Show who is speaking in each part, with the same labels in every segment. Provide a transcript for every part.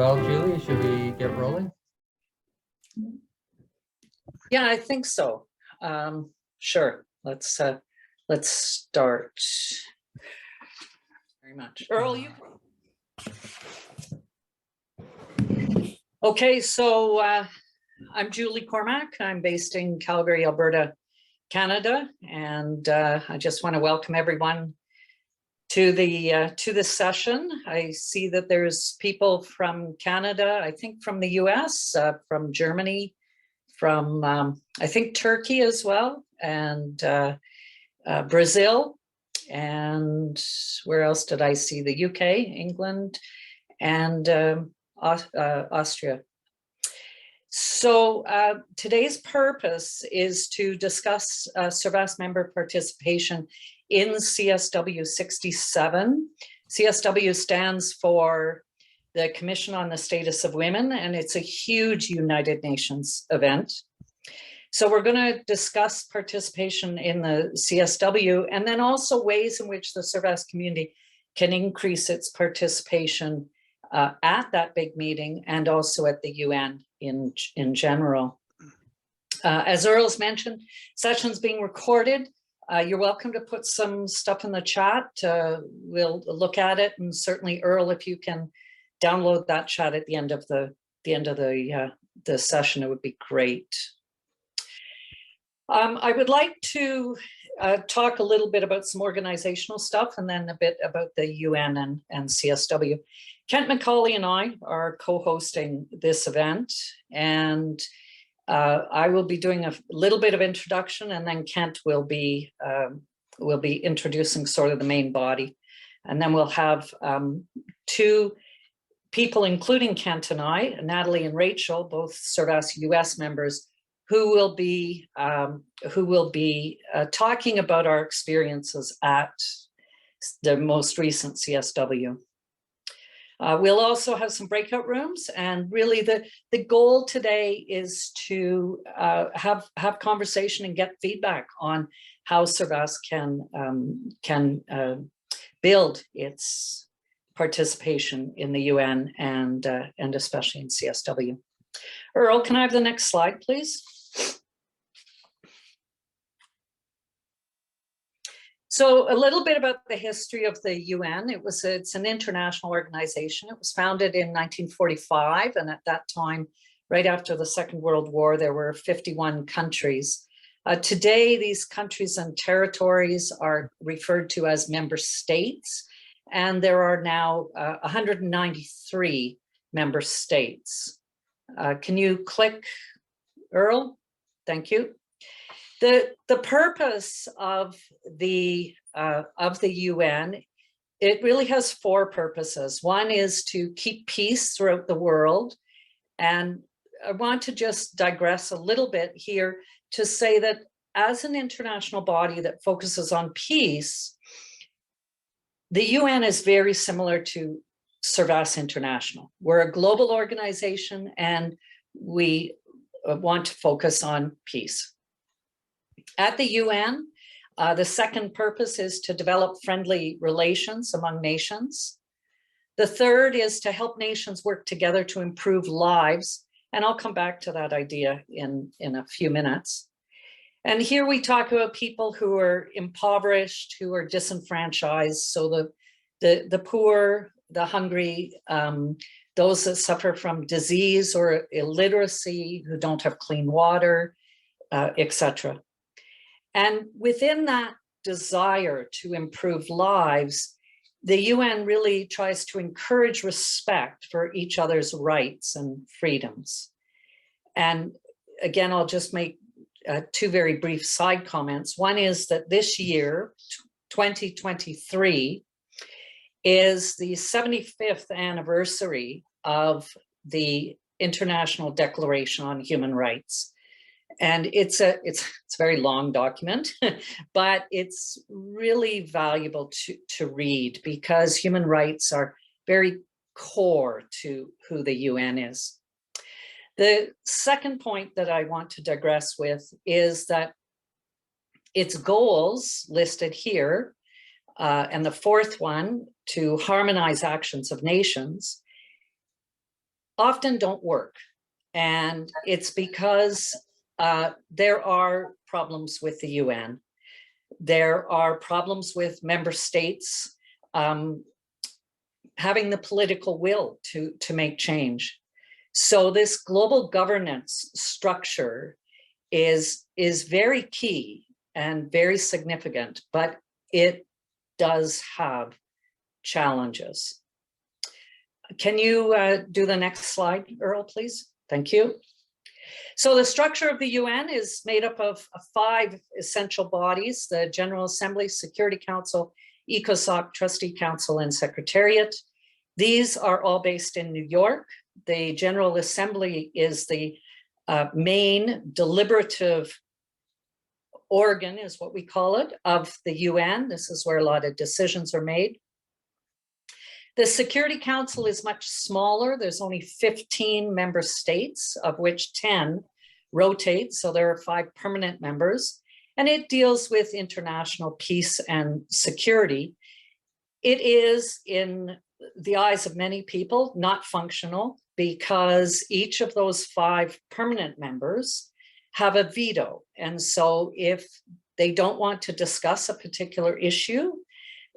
Speaker 1: Well, Julie, should we get rolling?
Speaker 2: Yeah, I think so. Sure. Let's start. Very much. Earl, you. Okay, so I'm Julie Cormack. I'm based in Calgary, Alberta, Canada, and I just want to welcome everyone to this session. I see that there's people from Canada, I think from the US, from Germany, from I think Turkey as well, and Brazil, and where else did I see? The UK, England, and Austria. So today's purpose is to discuss Servas member participation in CSW 67. CSW stands for the Commission on the Status of Women, and it's a huge United Nations event. So we're going to discuss participation in the CSW and then also ways in which the Servas community can increase its participation at that big meeting and also at the UN in general. As Earl's mentioned, session's being recorded. You're welcome to put some stuff in the chat. We'll look at it, and certainly Earl, if you can download that chat at the end of the session, it would be great. I would like to talk a little bit about some organizational stuff and then a bit about the UN and CSW. Kent Macaulay and I are co-hosting this event, and I will be doing a little bit of introduction, and then Kent will be introducing sort of the main body, and then we'll have two people, including Kent and I, Natalie and Rachel, both Servas US members, who will be talking about our experiences at the most recent CSW. We'll also have some breakout rooms, and really the goal today is to have conversation and get feedback on how Servas can build its participation in the UN and especially in CSW. Earl, can I have the next slide, please? So a little bit about the history of the UN. It's an international organization. It was founded in 1945, and at that time, right after the Second World War, there were 51 countries. Today, these countries and territories are referred to as member states, and there are now 193 member states. Can you click, Earl? Thank you. The purpose of the UN, it really has four purposes. One is to keep peace throughout the world, and I want to just digress a little bit here to say that as an international body that focuses on peace, the UN is very similar to Servas International. We're a global organization, and we want to focus on peace. At the UN, the second purpose is to develop friendly relations among nations. The third is to help nations work together to improve lives, and I'll come back to that idea in a few minutes. And here we talk about people who are impoverished, who are disenfranchised, so the poor, the hungry, those that suffer from disease or illiteracy, who don't have clean water, etc. And within that desire to improve lives, the UN really tries to encourage respect for each other's rights and freedoms. And again, I'll just make two very brief side comments. One is that this year, 2023, is the 75th anniversary of the International Declaration on Human Rights. And it's a very long document, but it's really valuable to read because human rights are very core to who the UN is. The second point that I want to digress with is that its goals listed here, and the fourth one, to harmonize actions of nations, often don't work. And it's because there are problems with the UN. There are problems with member states having the political will to make change. So this global governance structure is very key and very significant, but it does have challenges. Can you do the next slide, Earl, please? Thank you. So the structure of the UN is made up of 5 essential bodies: the General Assembly, Security Council, ECOSOC, Trustee Council, and Secretariat. These are all based in New York. The General Assembly is the main deliberative organ, is what we call it, of the UN. This is where a lot of decisions are made. The Security Council is much smaller. There's only 15 member states, of which 10 rotate. So there are 5 permanent members, and it deals with international peace and security. It is, in the eyes of many people, not functional, because each of those 5 permanent members have a veto. And so if they don't want to discuss a particular issue,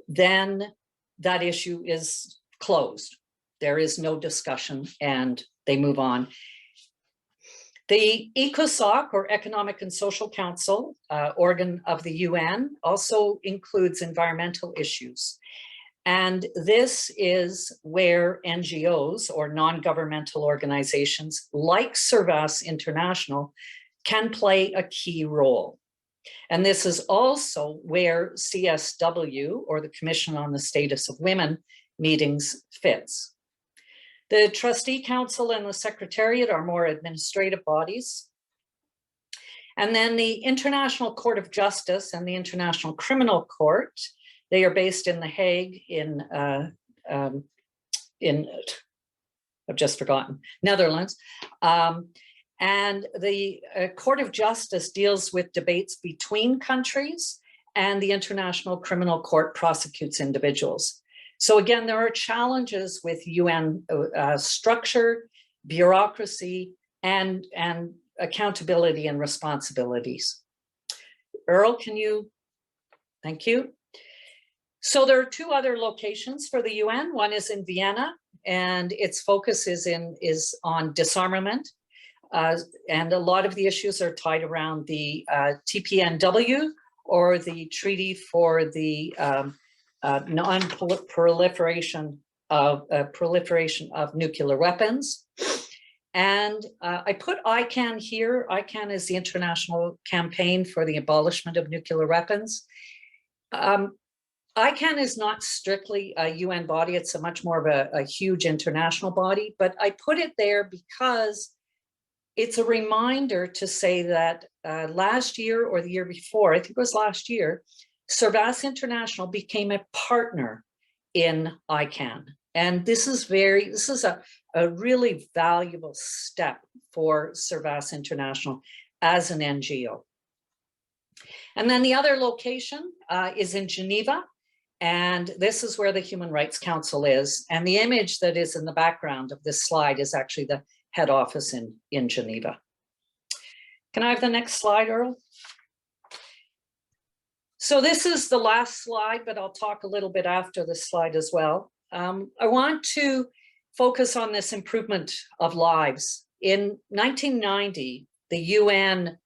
Speaker 2: then that issue is closed. There is no discussion and they move on. The ECOSOC, or Economic and Social Council, organ of the UN, also includes environmental issues. And this is where NGOs, or non-governmental organizations like Servas International, can play a key role. And this is also where CSW, or the Commission on the Status of Women, meetings fits. The Trustee Council and the Secretariat are more administrative bodies. And then the International Court of Justice and the International Criminal Court, they are based in The Hague I've just forgotten, Netherlands. And the Court of Justice deals with debates between countries, and the International Criminal Court prosecutes individuals. So again, there are challenges with UN structure, bureaucracy, and accountability and responsibilities. Earl, can you? Thank you. So there are 2 other locations for the UN. One is in Vienna, and its focus is on disarmament. And a lot of the issues are tied around the TPNW, or the Treaty for the Non-Proliferation of Nuclear Weapons. And I put ICANN here. ICANN is the International Campaign for the Abolishment of Nuclear Weapons. ICANN is not strictly a UN body. It's a much more of a huge international body, but I put it there because it's a reminder to say that last year, or the year before, I think it was last year, Servas International became a partner in ICANN. And this is a really valuable step for Servas International as an NGO. And then the other location is in Geneva. And this is where the Human Rights Council is. And the image that is in the background of this slide is actually the head office in Geneva. Can I have the next slide, Earl? So this is the last slide, but I'll talk a little bit after this slide as well. I want to focus on this improvement of lives. In 1990, the UN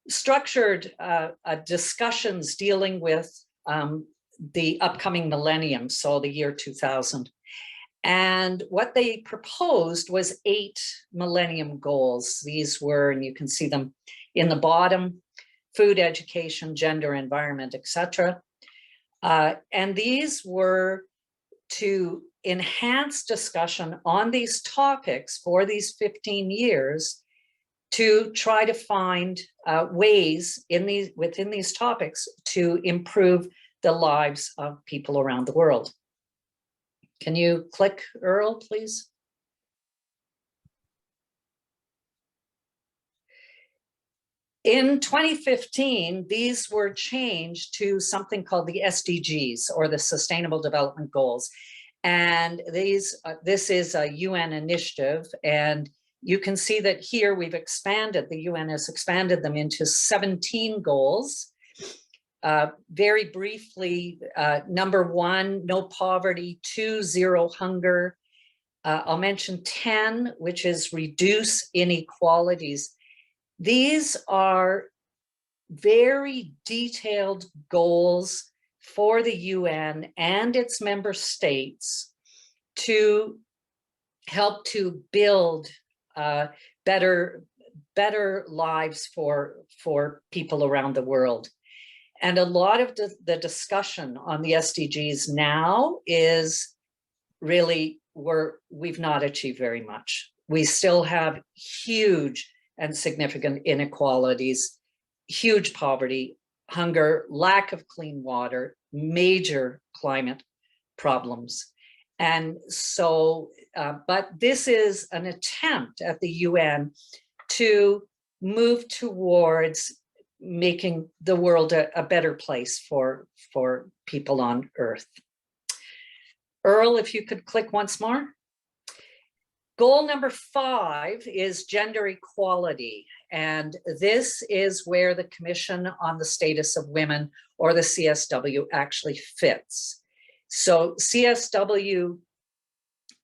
Speaker 2: structured discussions dealing with the upcoming millennium, so the year 2000. And what they proposed was 8 millennium goals. These were, and you can see them in the bottom: food, education, gender, environment, etc. And these were to enhance discussion on these topics for these 15 years, to try to find ways within these topics to improve the lives of people around the world. Can you click, Earl, please? In 2015, these were changed to something called the SDGs, or the Sustainable Development Goals. And this is a UN initiative, and you can see that here we've expanded, the UN has expanded them into 17 goals. Very briefly, number 1, no poverty; 2, zero hunger. I'll mention 10, which is reduce inequalities. These are very detailed goals for the UN and its member states to help to build better lives for people around the world. And a lot of the discussion on the SDGs now is really we've not achieved very much. We still have huge and significant inequalities, huge poverty, hunger, lack of clean water, major climate problems. And so, but this is an attempt at the UN to move towards making the world a better place for people on Earth. Earl, if you could click once more. Goal number 5 is gender equality. And this is where the Commission on the Status of Women, or the CSW, actually fits. So CSW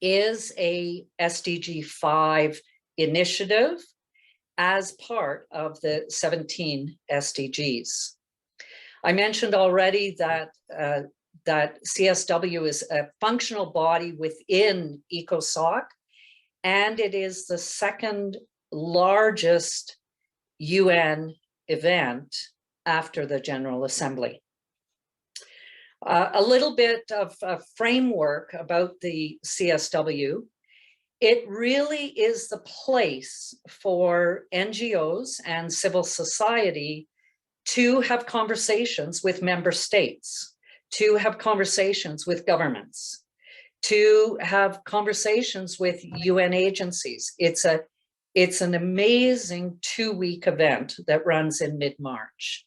Speaker 2: is a SDG 5 initiative as part of the 17 SDGs. I mentioned already that that CSW is a functional body within ECOSOC, and it is the second largest UN event after the General Assembly. A little bit of a framework about the CSW. It really is the place for NGOs and civil society to have conversations with member states, to have conversations with governments, to have conversations with UN agencies. It's an amazing 2-week event that runs in mid-March.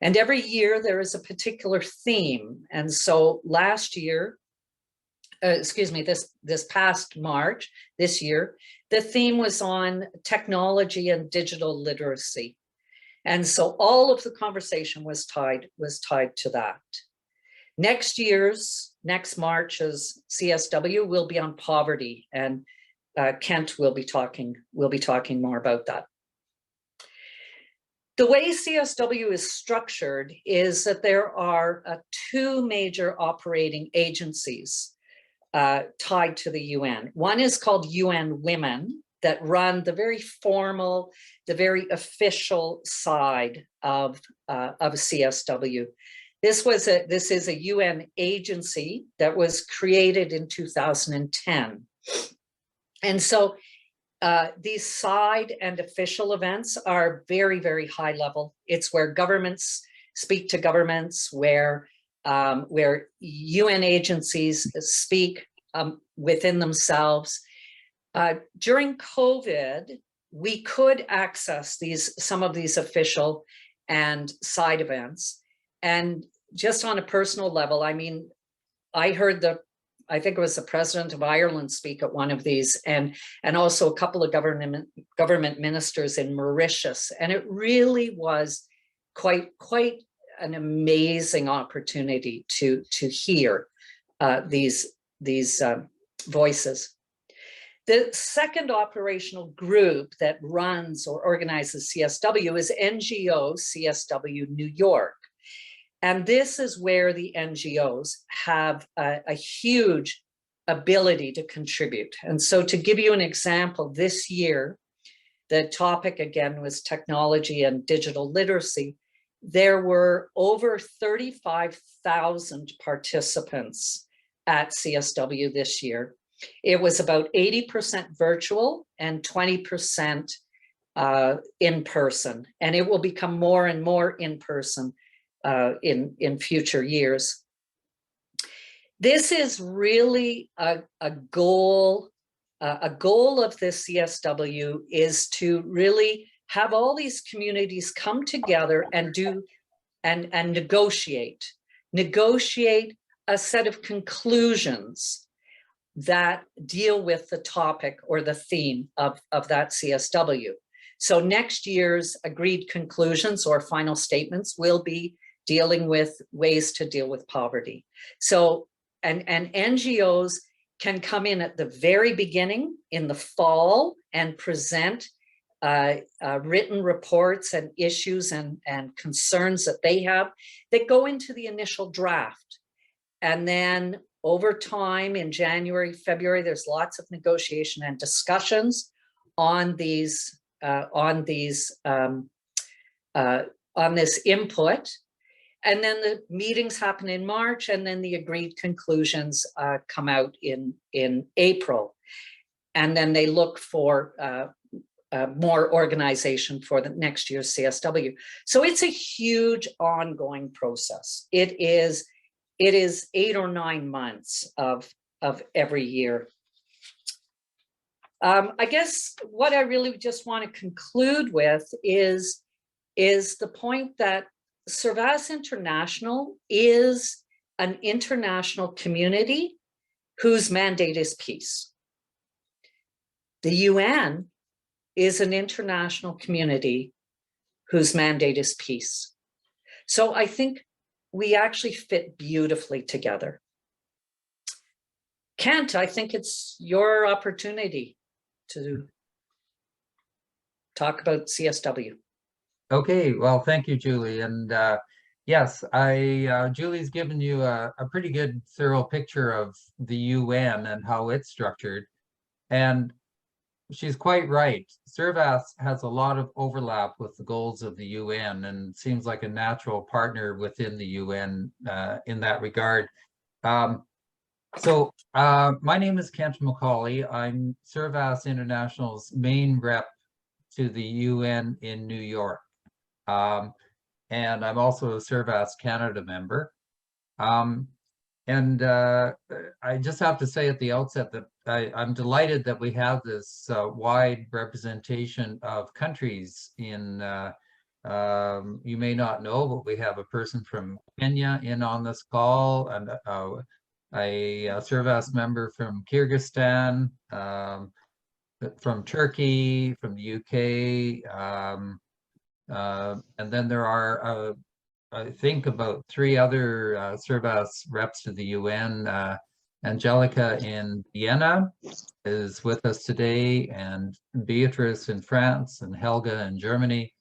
Speaker 2: And every year there is a particular theme. And so last year, this past March, this year, the theme was on technology and digital literacy. And so all of the conversation was tied to that. Next March's CSW will be on poverty, and Kent will be talking more about that. The way CSW is structured is that there are 2 major operating agencies tied to the UN. One is called UN Women, that run the very formal, the very official side of CSW. This is a UN agency that was created in 2010. And so these side and official events are very, very high level. It's where governments speak to governments, where UN agencies speak within themselves. During COVID, we could access some of these official and side events. And just on a personal level, I mean, I heard I think it was the president of Ireland speak at one of these, and also a couple of government ministers in Mauritius. And it really was quite an amazing opportunity to hear these voices. The second operational group that runs or organizes CSW is NGO CSW New York. And this is where the NGOs have a huge ability to contribute. And so to give you an example, this year, the topic again was technology and digital literacy. There were over 35,000 participants at CSW this year. It was about 80% virtual and 20% in person, and it will become more and more in person in future years. This is really a goal of this CSW is to really have all these communities come together and negotiate a set of conclusions that deal with the topic or the theme of that CSW. So next year's agreed conclusions or final statements will be dealing with ways to deal with poverty. So, and NGOs can come in at the very beginning in the fall and present written reports and issues and concerns that they have that go into the initial draft. And then over time in January, February, there's lots of negotiation and discussions on these on this input. And then the meetings happen in March, and then the agreed conclusions come out in April. And then they look for more organization for the next year's CSW. So it's a huge ongoing process. It is 8 or 9 months of every year. I guess what I really just want to conclude with is the point that Servas International is an international community whose mandate is peace. The UN is an international community whose mandate is peace. So I think we actually fit beautifully together. Kent, I think it's your opportunity to talk about CSW.
Speaker 1: Okay, well, thank you, Julie. And yes, Julie's given you a pretty good thorough picture of the UN and how it's structured. And she's quite right. Servas has a lot of overlap with the goals of the UN and seems like a natural partner within the UN in that regard. My name is Kent Macaulay. I'm Servas International's main rep to the UN in New York. And I'm also a Servas Canada member. I just have to say at the outset that I'm delighted that we have this wide representation of countries in, you may not know, but we have a person from Kenya in on this call, and a Servas member from Kyrgyzstan, from Turkey, from the UK, and then there are, I think, about 3 other Servas reps to the UN. Angelica in Vienna is with us today, and Beatrice in France, and Helga in Germany.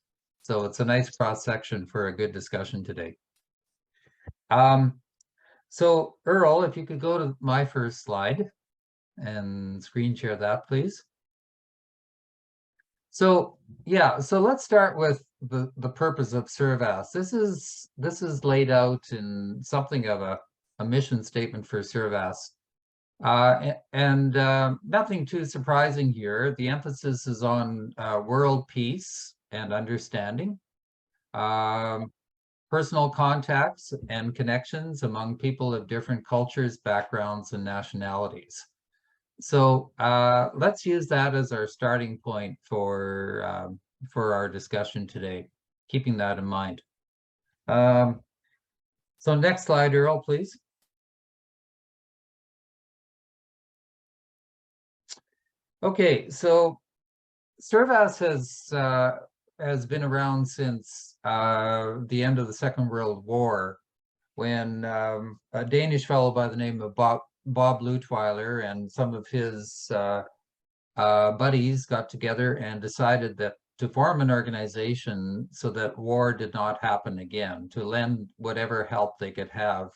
Speaker 1: So it's a nice cross-section for a good discussion today. So Earl, if you could go to my first slide and screen share that, please. So yeah, so let's start with the purpose of Servas. This is laid out in something of a mission statement for Servas. Nothing too surprising here. The emphasis is on world peace and understanding, personal contacts and connections among people of different cultures, backgrounds, and nationalities. So let's use that as our starting point for our discussion today, keeping that in mind. So next slide, Earl, please. Okay, so Servas has been around since the end of the Second World War, when a Danish fellow by the name of Bob Lutweiler and some of his buddies got together and decided that to form an organization so that war did not happen again, to lend whatever help they could have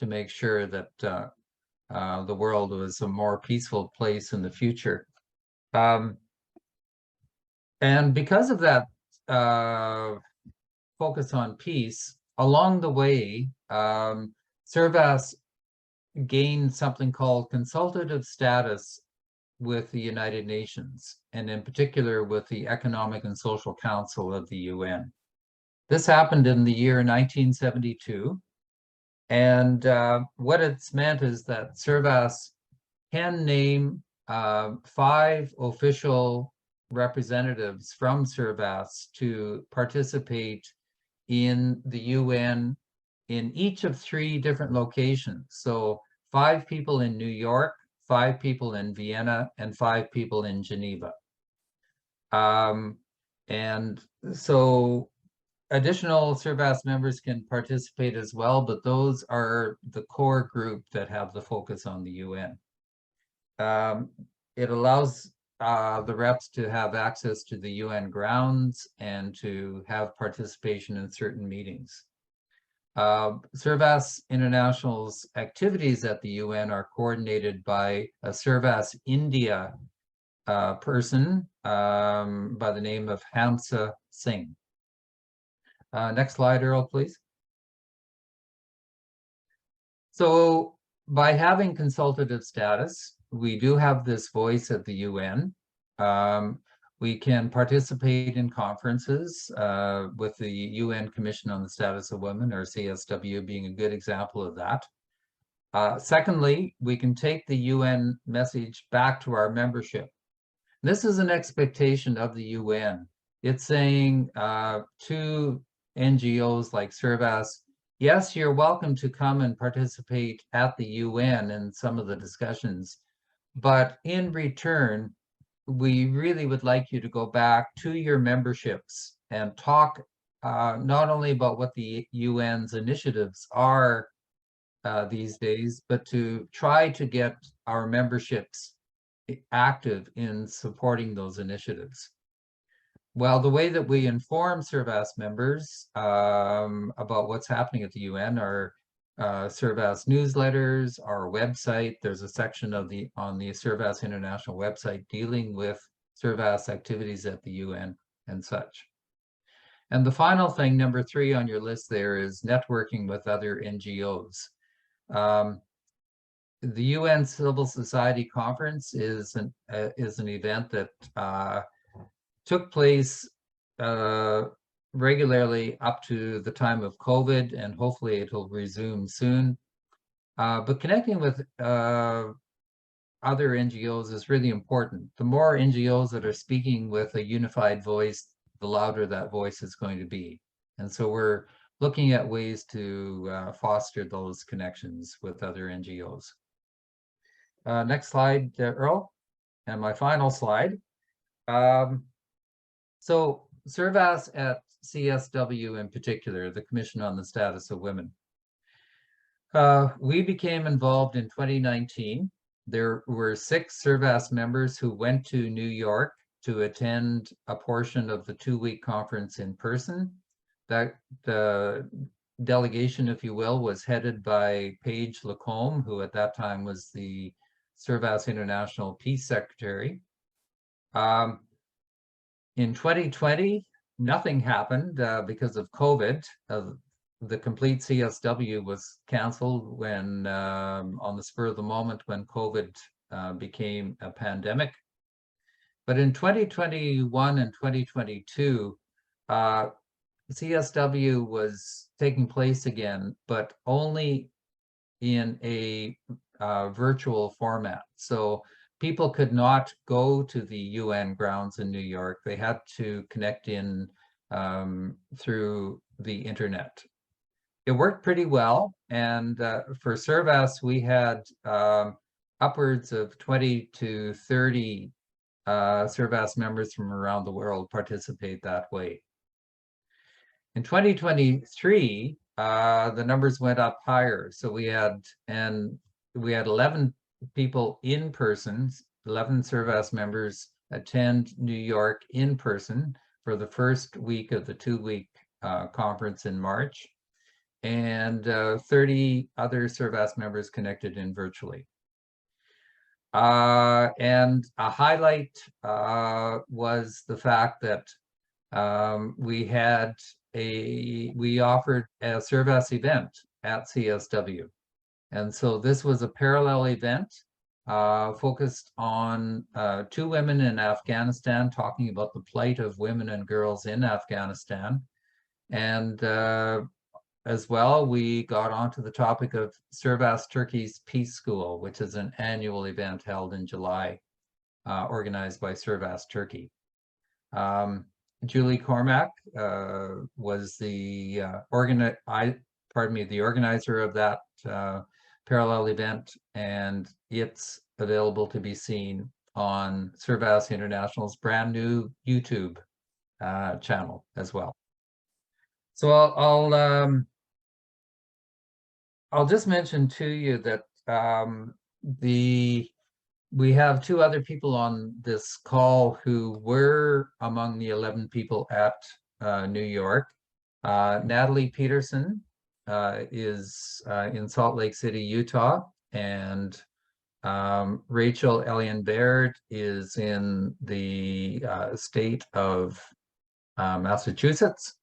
Speaker 1: to make sure that the world was a more peaceful place in the future. And because of that focus on peace, along the way, Servas gained something called consultative status with the United Nations, and in particular with the Economic and Social Council of the UN. This happened in the year 1972, and what it's meant is that Servas can name 5 official representatives from Servas to participate in the UN in each of 3 different locations. So 5 people in New York, 5 people in Vienna, and 5 people in Geneva. And so additional Servas members can participate as well, but those are the core group that have the focus on the UN. It allows the reps to have access to the UN grounds and to have participation in certain meetings. Servas International's activities at the UN are coordinated by a Servas India person by the name of Hamsa Singh. Next slide, Earl, please. So by having consultative status, we do have this voice at the UN. We can participate in conferences with the UN Commission on the Status of Women, or CSW being a good example of that. Secondly, we can take the UN message back to our membership. This is an expectation of the UN. It's saying to NGOs like Servas, yes, you're welcome to come and participate at the UN in some of the discussions, but in return, we really would like you to go back to your memberships and talk not only about what the UN's initiatives are these days, but to try to get our memberships active in supporting those initiatives. Well, the way that we inform Servas members about what's happening at the UN are Servas newsletters, our website. There's a section on the Servas International website dealing with Servas activities at the UN and such. And the final thing, number 3 on your list there, is networking with other NGOs. The UN Civil Society Conference is an event that took place regularly up to the time of COVID, and hopefully it'll resume soon. But connecting with other NGOs is really important. The more NGOs that are speaking with a unified voice, the louder that voice is going to be. And so we're looking at ways to foster those connections with other NGOs. Next slide, Earl, and my final slide. So Servas at CSW in particular, the Commission on the Status of Women. We became involved in 2019. There were 6 Servas members who went to New York to attend a portion of the 2-week conference in person. That the delegation, if you will, was headed by Paige Lacombe, who at that time was the Servas International Peace Secretary. In 2020, nothing happened because of COVID. The complete CSW was canceled when, on the spur of the moment, when COVID became a pandemic. But in 2021 and 2022, CSW was taking place again, but only in a virtual format. So people could not go to the UN grounds in New York. They had to connect in through the internet. It worked pretty well. And for Servas, we had upwards of 20 to 30 Servas members from around the world participate that way. In 2023, the numbers went up higher. So we had 11 people in person, 11 Servas members attend New York in person for the first week of the 2-week conference in March, and 30 other Servas members connected in virtually. And a highlight was the fact that we offered a Servas event at CSW. And so this was a parallel event focused on 2 women in Afghanistan, talking about the plight of women and girls in Afghanistan. And as well, we got onto the topic of Servas Turkey's Peace School, which is an annual event held in July, organized by Servas Turkey. Julie Cormack was the the organizer of that parallel event, and it's available to be seen on Servas International's brand new YouTube channel as well. So I'll just mention to you that we have two other people on this call who were among the 11 people at New York. Natalie Petersen is in Salt Lake City, Utah, and Rachel-Elion Baird is in the state of Massachusetts,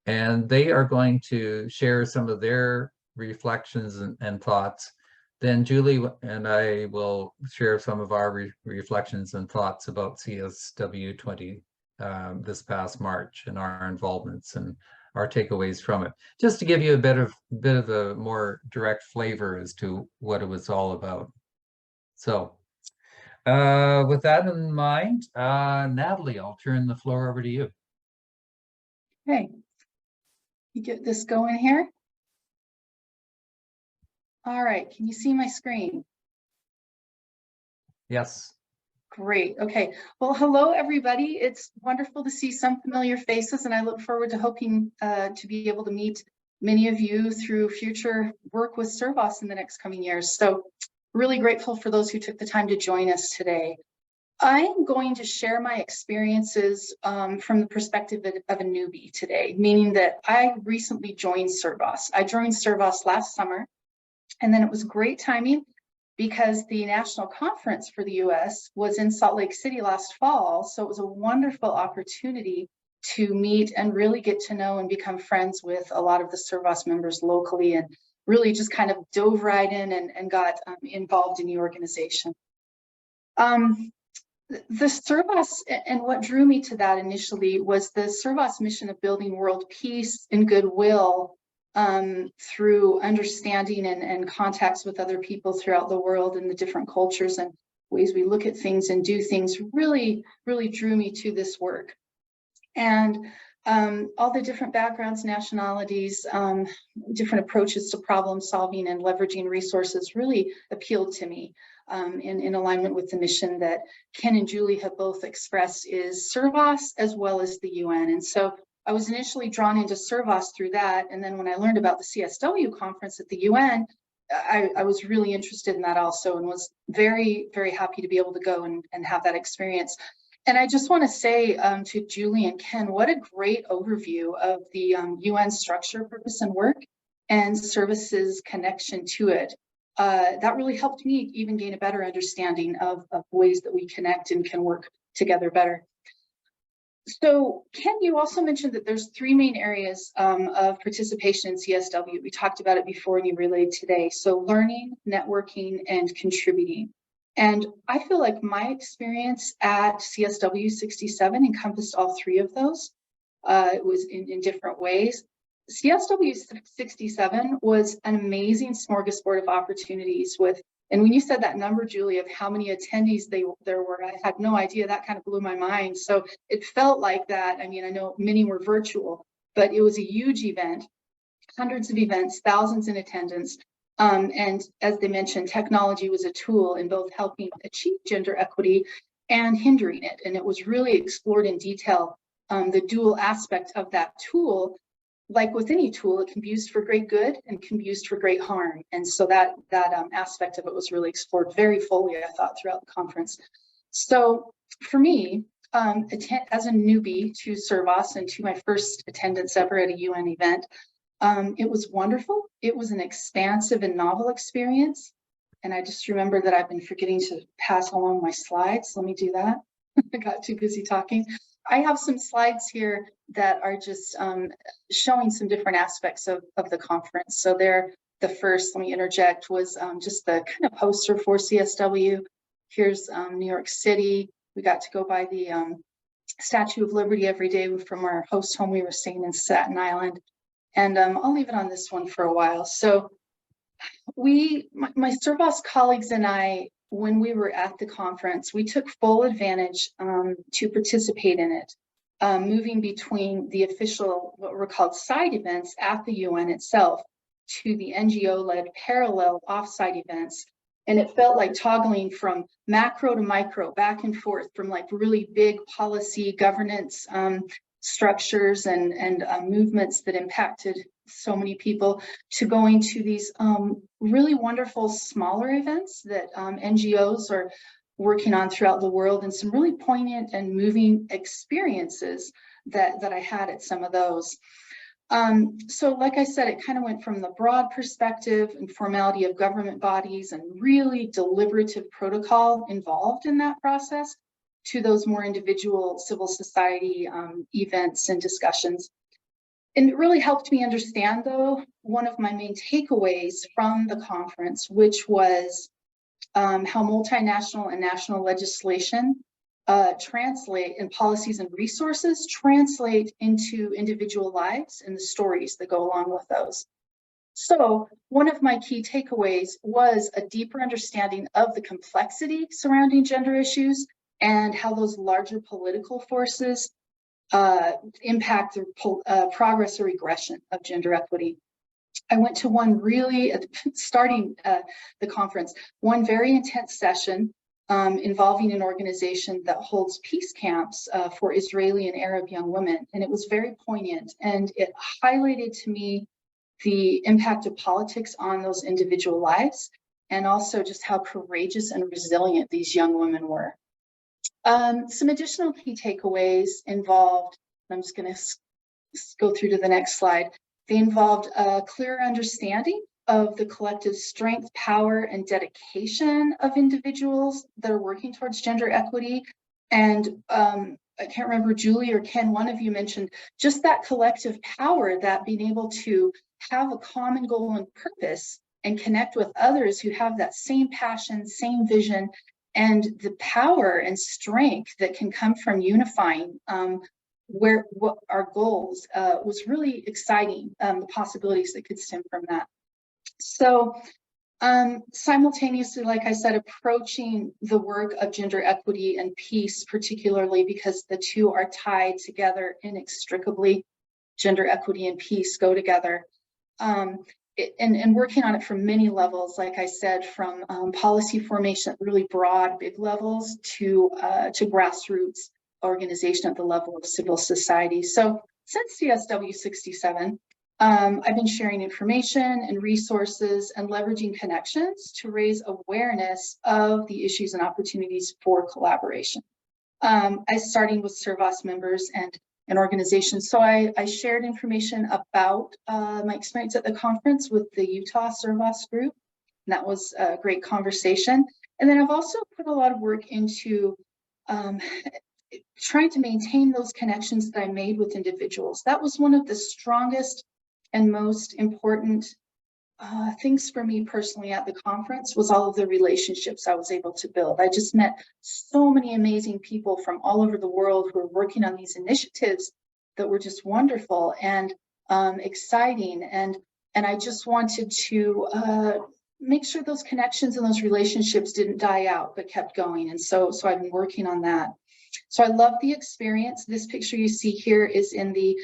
Speaker 1: and they are going to share some of their reflections and thoughts. Then Julie and I will share some of our reflections and thoughts about CSW 20 this past March and our involvements and our takeaways from it, just to give you a bit of a more direct flavor as to what it was all about. So with that in mind, Natalie, I'll turn the floor over to you.
Speaker 3: Okay, you get this going here. All right, can you see my screen?
Speaker 1: Yes.
Speaker 3: Great. Okay. Well, hello, everybody. It's wonderful to see some familiar faces, and I look forward to hoping to be able to meet many of you through future work with Servas in the next coming years. So really grateful for those who took the time to join us today. I'm going to share my experiences from the perspective of a newbie today, meaning that I recently joined Servas. I joined Servas last summer, and then it was great timing because the national conference for the US was in Salt Lake City last fall. So it was a wonderful opportunity to meet and really get to know and become friends with a lot of the Servas members locally, and really just kind of dove right in and got involved in the organization. The Servas, and what drew me to that initially was the Servas mission of building world peace and goodwill through understanding and contacts with other people throughout the world and the different cultures and ways we look at things and do things really drew me to this work. And all the different backgrounds, nationalities, different approaches to problem solving and leveraging resources really appealed to me in alignment with the mission that Ken and Julie have both expressed is Servas as well as the UN. And so I was initially drawn into Servas through that. And then when I learned about the CSW conference at the UN, I was really interested in that also, and was very happy to be able to go and have that experience. And I just want to say to Julie and Ken, what a great overview of the UN structure, purpose, and work, and services connection to it. That really helped me even gain a better understanding of ways that we connect and can work together better. So Ken, you also mentioned that there's three main areas of participation in CSW. We talked about it before and you relayed today. So learning, networking, and contributing. And I feel like my experience at CSW 67 encompassed all three of those. It was in different ways. CSW 67 was an amazing smorgasbord of opportunities with, and when you said that number, Julie, of how many attendees there were, I had no idea. That kind of blew my mind. So it felt like that. I mean, I know many were virtual, but it was a huge event, hundreds of events, thousands in attendance. And as they mentioned, technology was a tool in both helping achieve gender equity and hindering it. And it was really explored in detail, the dual aspect of that tool. Like with any tool, it can be used for great good and can be used for great harm. And so that aspect of it was really explored very fully, I thought, throughout the conference. So for me, as a newbie to Servas and to my first attendance ever at a UN event, it was wonderful. It was an expansive and novel experience. And I just remember that I've been forgetting to pass along my slides. Let me do that. I got too busy talking. I have some slides here that are just showing some different aspects of the conference. So there, the first, let me interject, was just the kind of poster for CSW. Here's New York City. We got to go by the Statue of Liberty every day from our host home we were staying in Staten Island. And I'll leave it on this one for a while. So my Servas colleagues and I, when we were at the conference, we took full advantage to participate in it, moving between the official, what were called side events at the UN itself, to the NGO-led parallel offsite events. And it felt like toggling from macro to micro, back and forth, from like really big policy governance structures and movements that impacted so many people, to going to these really wonderful smaller events that NGOs are working on throughout the world, and some really poignant and moving experiences that I had at some of those. So like I said, it kind of went from the broad perspective and formality of government bodies and really deliberative protocol involved in that process, to those more individual civil society events and discussions. And it really helped me understand, though, one of my main takeaways from the conference, which was how multinational and national legislation translate, and policies and resources translate into individual lives and the stories that go along with those. So one of my key takeaways was a deeper understanding of the complexity surrounding gender issues and how those larger political forces impact the progress or regression of gender equity. I went to one really, starting the conference, one very intense session involving an organization that holds peace camps for Israeli and Arab young women. And it was very poignant, and it highlighted to me the impact of politics on those individual lives, and also just how courageous and resilient these young women were. Some additional key takeaways involved, I'm just going to go through to the next slide. They involved a clear understanding of the collective strength, power, and dedication of individuals that are working towards gender equity. And I can't remember, Julie or Ken, one of you mentioned just that collective power, that being able to have a common goal and purpose and connect with others who have that same passion, same vision, and the power and strength that can come from unifying what our goals was really exciting, the possibilities that could stem from that. So simultaneously, like I said, approaching the work of gender equity and peace, particularly because the two are tied together inextricably. Gender equity and peace go together. And working on it from many levels, like I said, from policy formation at really broad, big levels to grassroots organization at the level of civil society. So since CSW 67, I've been sharing information and resources and leveraging connections to raise awareness of the issues and opportunities for collaboration. Starting with Servas members and organizations. So I shared information about my experience at the conference with the Utah Servas group. And that was a great conversation. And then I've also put a lot of work into trying to maintain those connections that I made with individuals. That was one of the strongest and most important things for me personally at the conference, was all of the relationships I was able to build. I just met so many amazing people from all over the world who are working on these initiatives that were just wonderful and exciting. And I just wanted to make sure those connections and those relationships didn't die out, but kept going. And so I've been working on that. So I love the experience. This picture you see here is in the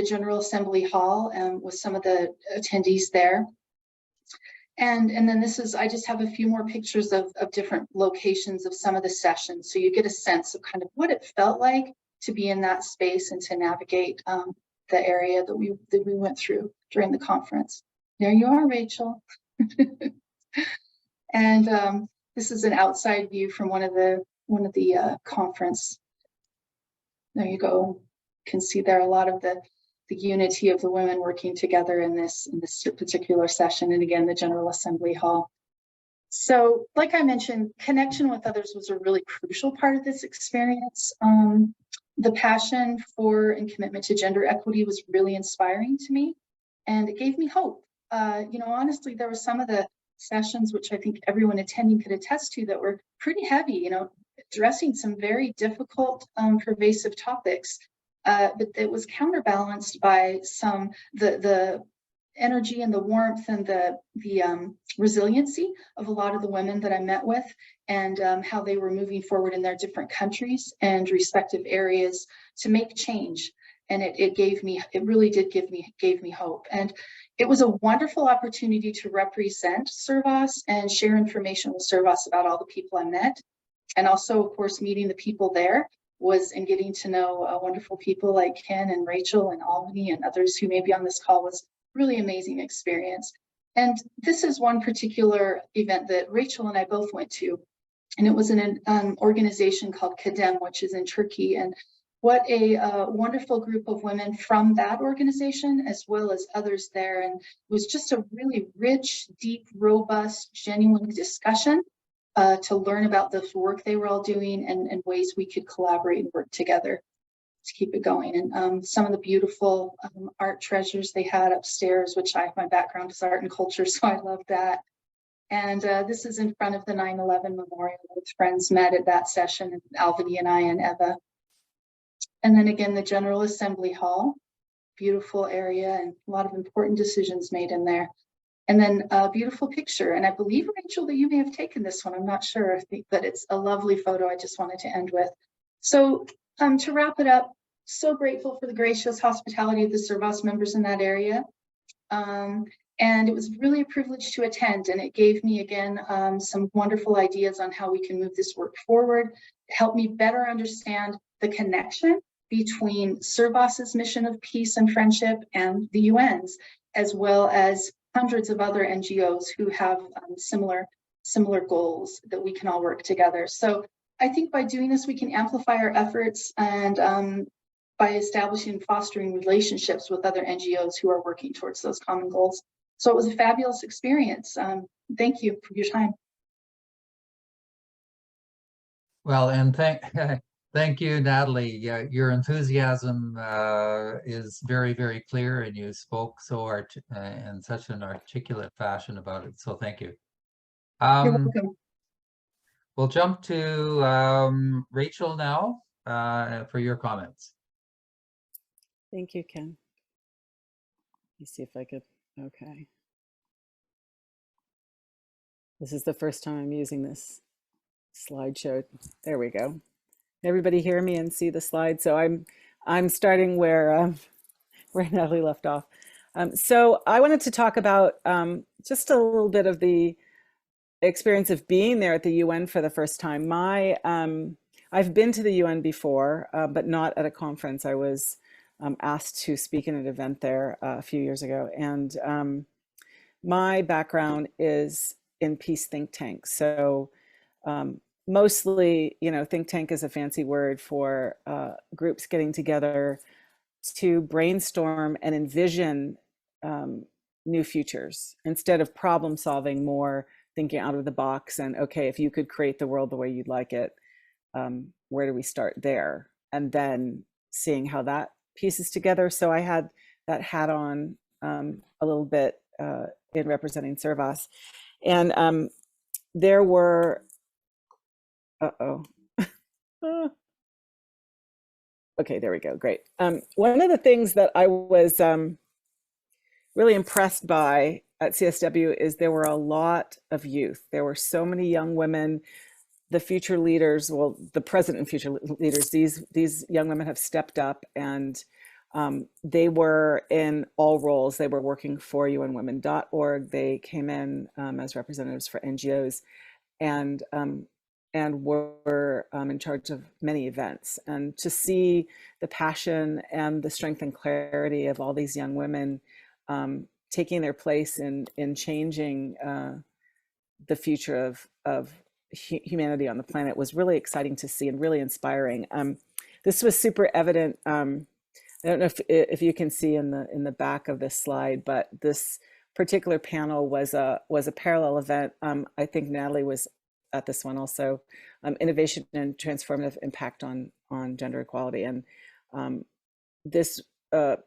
Speaker 3: General Assembly Hall with some of the attendees there. And then this is, I just have a few more pictures of different locations of some of the sessions. So you get a sense of kind of what it felt like to be in that space and to navigate the area that we went through during the conference. There you are, Rachel. And this is an outside view from one of the conference. There you go. You can see there a lot of the unity of the women working together in this particular session, and again, the General Assembly Hall. So, like I mentioned, connection with others was a really crucial part of this experience. The passion for and commitment to gender equity was really inspiring to me, and it gave me hope. Honestly, there were some of the sessions, which I think everyone attending could attest to, that were pretty heavy, addressing some very difficult, pervasive topics, but it was counterbalanced by the energy and the warmth and the resiliency of a lot of the women that I met with, and how they were moving forward in their different countries and respective areas to make change. And it really did gave me hope. And it was a wonderful opportunity to represent Servas and share information with Servas about all the people I met. And also, of course, meeting the people there and getting to know wonderful people like Ken and Rachel and Albany and others who may be on this call was really amazing experience. And this is one particular event that Rachel and I both went to. And it was an organization called Kadem, which is in Turkey. And what a wonderful group of women from that organization, as well as others there. And it was just a really rich, deep, robust, genuine discussion to learn about the work they were all doing and ways we could collaborate and work together to keep it going. And some of the beautiful art treasures they had upstairs, which my background is art and culture, so I love that. And this is in front of the 9/11 memorial with friends met at that session, Alvini and I and Eva. And then again, the General Assembly Hall, beautiful area and a lot of important decisions made in there. And then a beautiful picture. And I believe, Rachel, that you may have taken this one. I'm not sure, but it's a lovely photo I just wanted to end with. So to wrap it up, so grateful for the gracious hospitality of the Servas members in that area. And it was really a privilege to attend, and it gave me, again, some wonderful ideas on how we can move this work forward, help me better understand the connection between Servas's mission of peace and friendship and the UN's, as well as hundreds of other NGOs who have similar goals that we can all work together. So I think by doing this, we can amplify our efforts and by establishing and fostering relationships with other NGOs who are working towards those common goals. So it was a fabulous experience. Thank you for your time.
Speaker 1: Well, and thank you, Natalie. Your enthusiasm is very, very clear, and you spoke in such an articulate fashion about it. So thank you.
Speaker 3: You're welcome.
Speaker 1: We'll jump to Rachel now for your comments.
Speaker 4: Thank you, Ken. Let me see if I could, okay. This is the first time I'm using this slideshow. There we go. Everybody hear me and see the slide? So I'm starting where Natalie left off. So I wanted to talk about just a little bit of the experience of being there at the UN for the first time. I've been to the UN before, but not at a conference. I was asked to speak in an event there a few years ago. And my background is in peace think tanks. So mostly, think tank is a fancy word for groups getting together to brainstorm and envision new futures instead of problem solving, more thinking out of the box and, okay, if you could create the world the way you'd like it, where do we start there? And then seeing how that pieces together. So I had that hat on a little bit in representing Servas. And there were, okay, there we go, great. One of the things that I was really impressed by at CSW is there were a lot of youth. There were so many young women, the future leaders, well, the present and future leaders, these young women have stepped up, and they were in all roles. They were working for UNWomen.org. They came in as representatives for NGOs, and were in charge of many events. And to see the passion and the strength and clarity of all these young women taking their place in changing the future of humanity on the planet was really exciting to see and really inspiring. This was super evident. I don't know if you can see in the back of this slide, but this particular panel was a parallel event. I think Natalie was at this one also, innovation and transformative impact on gender equality. And this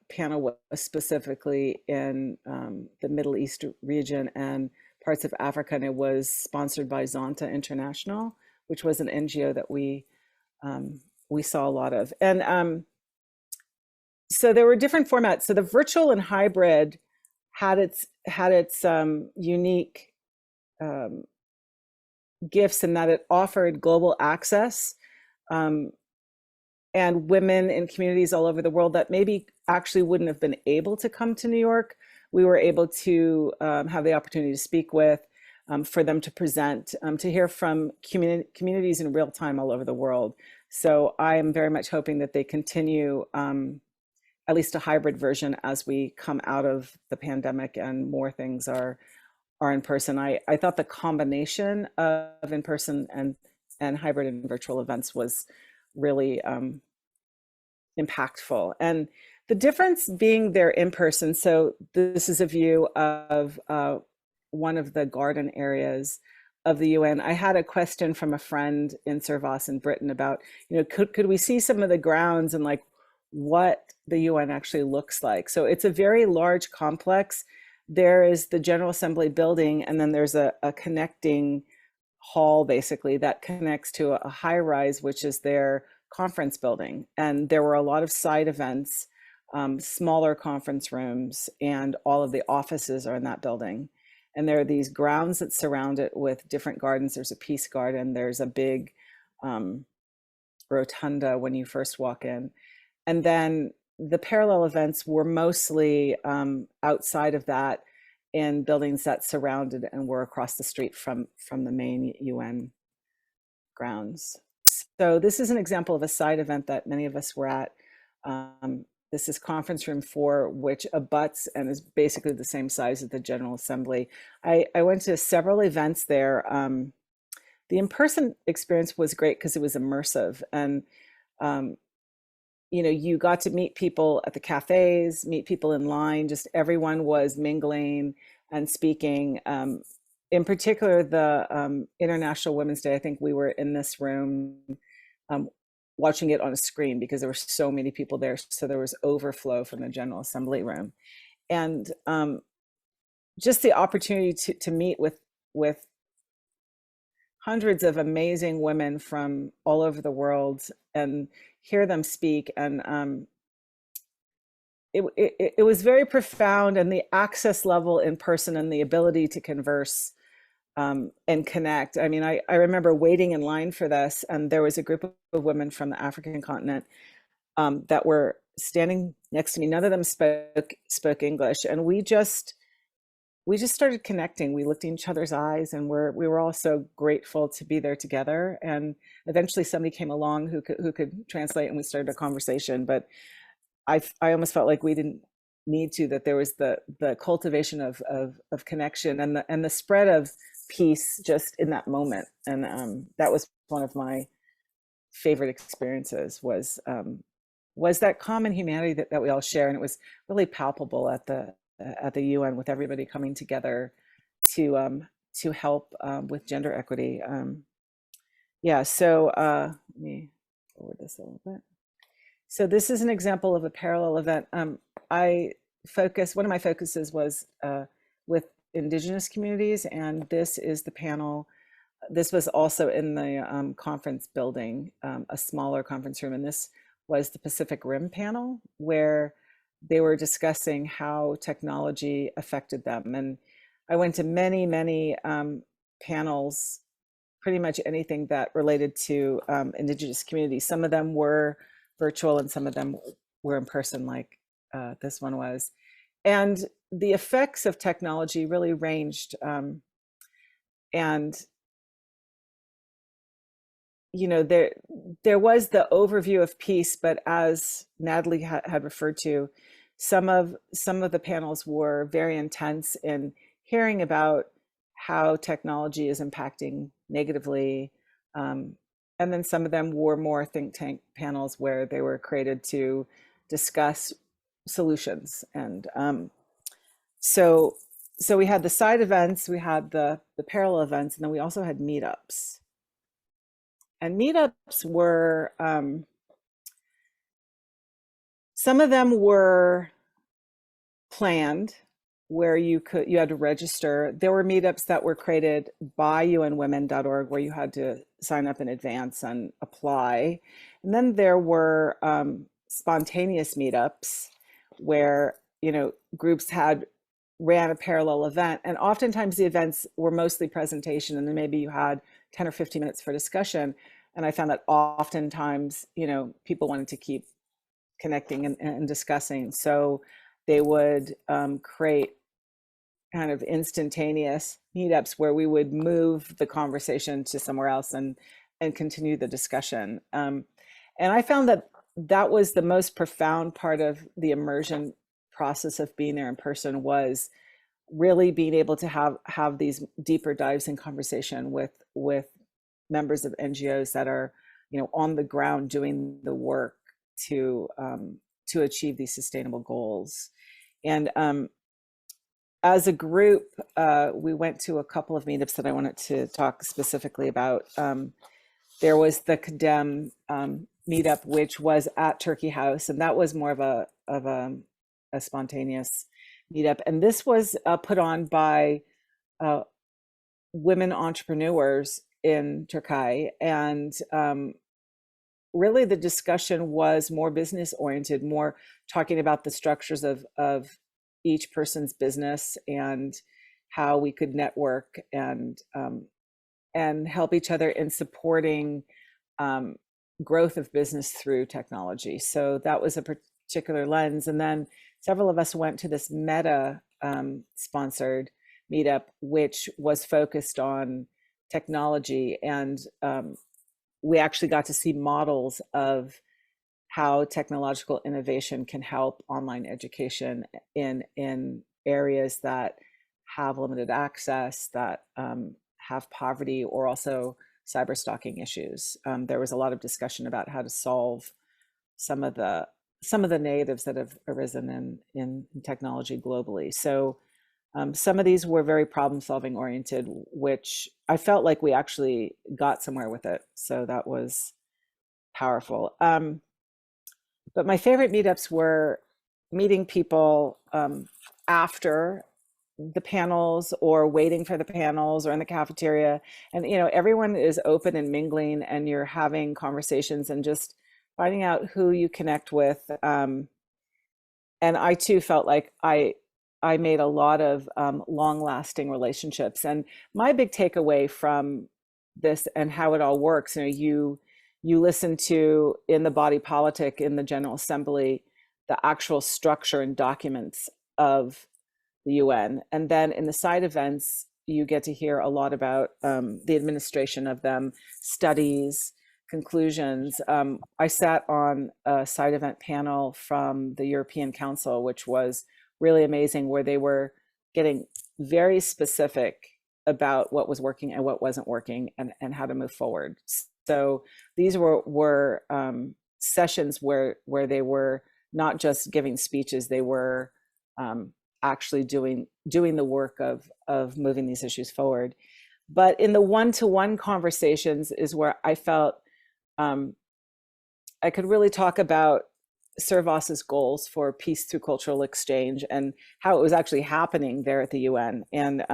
Speaker 4: panel was specifically in the Middle East region and parts of Africa, and it was sponsored by Servas International, which was an NGO that we saw a lot of. And so there were different formats. So the virtual and hybrid had its unique gifts in that it offered global access and women in communities all over the world that maybe actually wouldn't have been able to come to New York. We were able to have the opportunity to speak with, for them to present, to hear from communities in real time all over the world. So I am very much hoping that they continue at least a hybrid version as we come out of the pandemic and more things are in person. I thought the combination of in-person and hybrid and virtual events was really impactful. And the difference being there in person, so this is a view of one of the garden areas of the UN. I had a question from a friend in Servas in Britain about, could we see some of the grounds and like what the UN actually looks like. So it's a very large complex. There is the General Assembly building, and then there's a connecting hall basically that connects to a high rise, which is their conference building. And there were a lot of side events, smaller conference rooms, and all of the offices are in that building. And there are these grounds that surround it with different gardens. There's a peace garden. There's a big rotunda when you first walk in. And then the parallel events were mostly outside of that in buildings that surrounded and were across the street from the main UN grounds. So this is an example of a side event that many of us were at. This is conference room 4, which abuts and is basically the same size as the General Assembly. I went to several events there. The in-person experience was great because it was immersive, and you got to meet people at the cafes, meet people in line, just everyone was mingling and speaking. In particular, the International Women's Day, I think we were in this room watching it on a screen because there were so many people there. So there was overflow from the General Assembly room. And just the opportunity to meet with hundreds of amazing women from all over the world and hear them speak. And it was very profound, and the access level in person and the ability to converse and connect. I mean, I remember waiting in line for this, and there was a group of women from the African continent that were standing next to me. None of them spoke English, and we just started connecting. We looked in each other's eyes, and we were all so grateful to be there together. And eventually, somebody came along who could translate, and we started a conversation. But I almost felt like we didn't need to. That there was the cultivation of connection and the spread of peace just in that moment. And that was one of my favorite experiences. Was that common humanity that we all share, and it was really palpable at the UN with everybody coming together to help with gender equity. Yeah, so let me forward this a little bit. So this is an example of a parallel event. One of my focuses was with Indigenous communities, and this is the panel. This was also in the conference building, a smaller conference room, and this was the Pacific Rim panel, where they were discussing how technology affected them. And I went to many, many panels, pretty much anything that related to Indigenous communities. Some of them were virtual and some of them were in person, like this one was. And the effects of technology really ranged. And there was the overview of peace, but as Natalie had referred to, some of the panels were very intense in hearing about how technology is impacting negatively. And then some of them were more think tank panels where they were created to discuss solutions. And so we had the side events, we had the parallel events, and then we also had meetups. And meetups were, some of them were planned, where you had to register. There were meetups that were created by unwomen.org where you had to sign up in advance and apply. And then there were spontaneous meetups where, groups ran a parallel event. And oftentimes the events were mostly presentation, and then maybe you had 10 or 15 minutes for discussion. And I found that oftentimes, people wanted to keep connecting and discussing. So they would create kind of instantaneous meetups where we would move the conversation to somewhere else and continue the discussion. And I found that was the most profound part of the immersion process of being there in person, was really being able to have these deeper dives in conversation with members of NGOs that are, on the ground doing the work to achieve these sustainable goals. And as a group, we went to a couple of meetups that I wanted to talk specifically about. There was the Condemn meetup, which was at Turkey House, and that was more of a spontaneous meetup. And this was put on by women entrepreneurs in Turkey, and really the discussion was more business oriented, more talking about the structures of each person's business and how we could network and help each other in supporting growth of business through technology. So that was a particular lens. And then several of us went to this Meta sponsored meetup, which was focused on technology. And we actually got to see models of how technological innovation can help online education in areas that have limited access, that have poverty, or also cyber stalking issues. There was a lot of discussion about how to solve some of the negatives that have arisen in technology globally. So some of these were very problem-solving oriented, which I felt like we actually got somewhere with it. So that was powerful. But my favorite meetups were meeting people after the panels, or waiting for the panels, or in the cafeteria. And, everyone is open and mingling, and you're having conversations and just finding out who you connect with. And I too felt like I made a lot of long-lasting relationships. And my big takeaway from this and how it all works, you listen to, in the body politic in the General Assembly, the actual structure and documents of the UN. And then in the side events, you get to hear a lot about the administration of them, studies, conclusions. I sat on a side event panel from the European Council, which was really amazing, where they were getting very specific about what was working and what wasn't working, and how to move forward. So these were sessions where they were not just giving speeches, they were actually doing the work of moving these issues forward. But in the one-to-one conversations is where I felt I could really talk about Servas's goals for peace through cultural exchange, and how it was actually happening there at the UN, and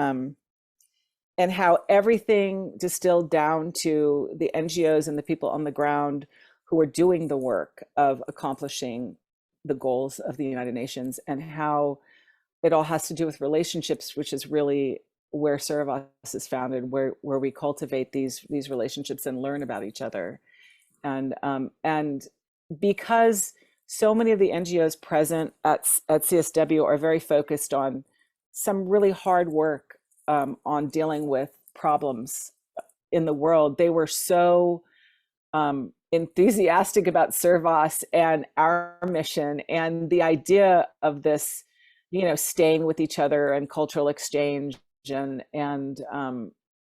Speaker 4: how everything distilled down to the NGOs and the people on the ground who were doing the work of accomplishing the goals of the United Nations, and how it all has to do with relationships, which is really where Servas is founded, where we cultivate these relationships and learn about each other. And because so many of the NGOs present at CSW are very focused on some really hard work on dealing with problems in the world, they were so enthusiastic about Servas and our mission, and the idea of this, staying with each other and cultural exchange, and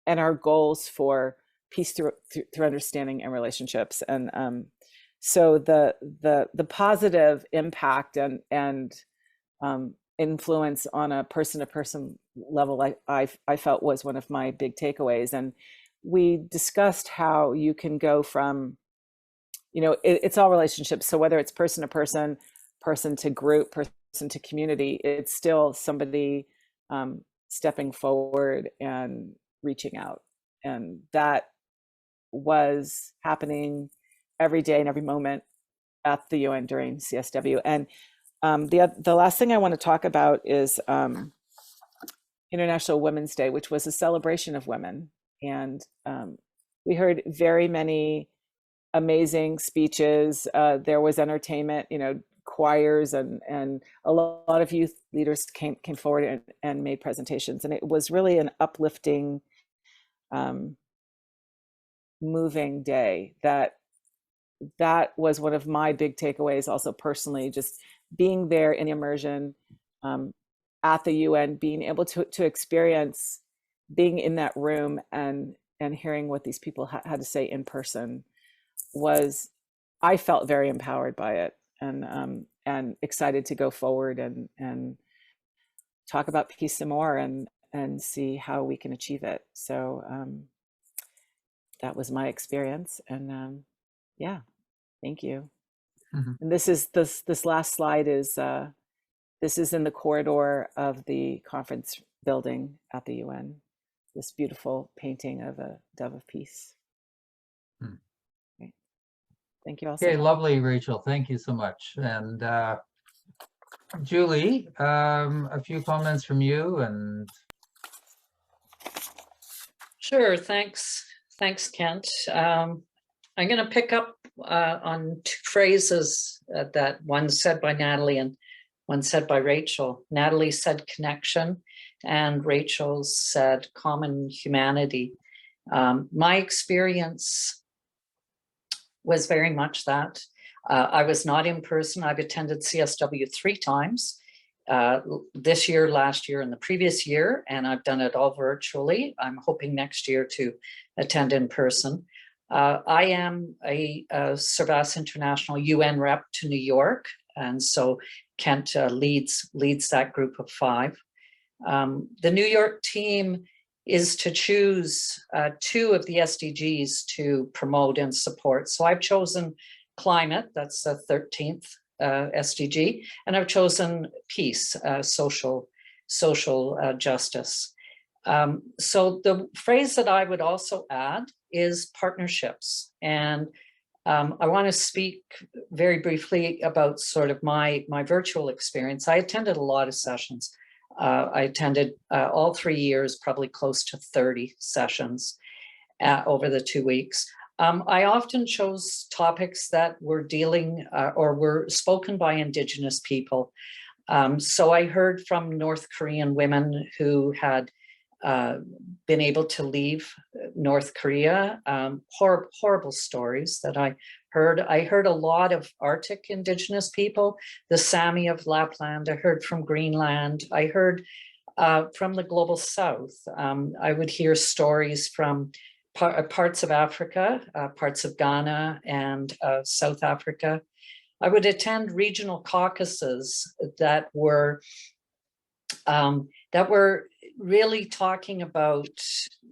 Speaker 4: our goals for peace through understanding and relationships. And so the positive impact and influence on a person-to-person level, I felt was one of my big takeaways. And we discussed how you can go from, it's all relationships. So whether it's person to person, person to group, person to community, it's still somebody stepping forward and reaching out. And that was happening every day and every moment at the UN during CSW. And the last thing I want to talk about is International Women's Day, which was a celebration of women. And we heard very many amazing speeches. There was entertainment, choirs and a lot of youth leaders came forward and made presentations. And it was really an uplifting, moving day. That was one of my big takeaways also personally, just being there in immersion at the UN, being able to experience being in that room and hearing what these people had to say in person I felt very empowered by it and excited to go forward and talk about peace some more and see how we can achieve it. So that was my experience, and yeah, thank you.
Speaker 1: Mhm.
Speaker 4: And this last slide is this is in the corridor of the conference building at the UN. This beautiful painting of a dove of peace.
Speaker 1: Hmm.
Speaker 4: Okay. Thank you all.
Speaker 1: Okay,
Speaker 4: so much.
Speaker 1: lovely, Rachel. Thank you so much. And Julie, a few comments from you and
Speaker 2: Sure, thanks, Kent. I'm going to pick up on two phrases that one said by Natalie and one said by Rachel. Natalie said connection, and Rachel said common humanity. My experience was very much that. I was not in person. I've attended CSW 3 times. This year, last year, and the previous year, and I've done it all virtually. I'm hoping next year to attend in person. I am a Servas International UN rep to New York, and so Kent leads that group of 5. The New York team is to choose 2 of the SDGs to promote and support. So I've chosen climate, that's the 13th SDG, and I've chosen peace, social justice. So the phrase that I would also add is partnerships. And I want to speak very briefly about sort of my virtual experience. I attended a lot of sessions. I attended all 3 years, probably close to 30 sessions over the 2 weeks. I often chose topics that were dealing or were spoken by Indigenous people. So I heard from North Korean women who had been able to leave North Korea, horrible stories that I heard. I heard a lot of Arctic Indigenous people, the Sami of Lapland. I heard from Greenland. I heard from the Global South. I would hear stories from parts of Africa, parts of Ghana and South Africa. I would attend regional caucuses that were really talking about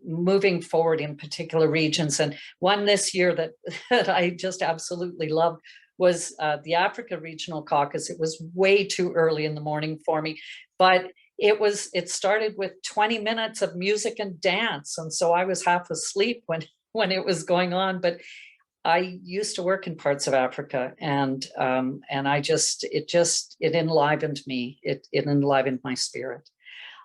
Speaker 2: moving forward in particular regions. And one this year that I just absolutely loved was the Africa Regional Caucus. It was way too early in the morning for me, but it started with 20 minutes of music and dance. And so I was half asleep when it was going on, but I used to work in parts of Africa, and it enlivened me. It enlivened my spirit.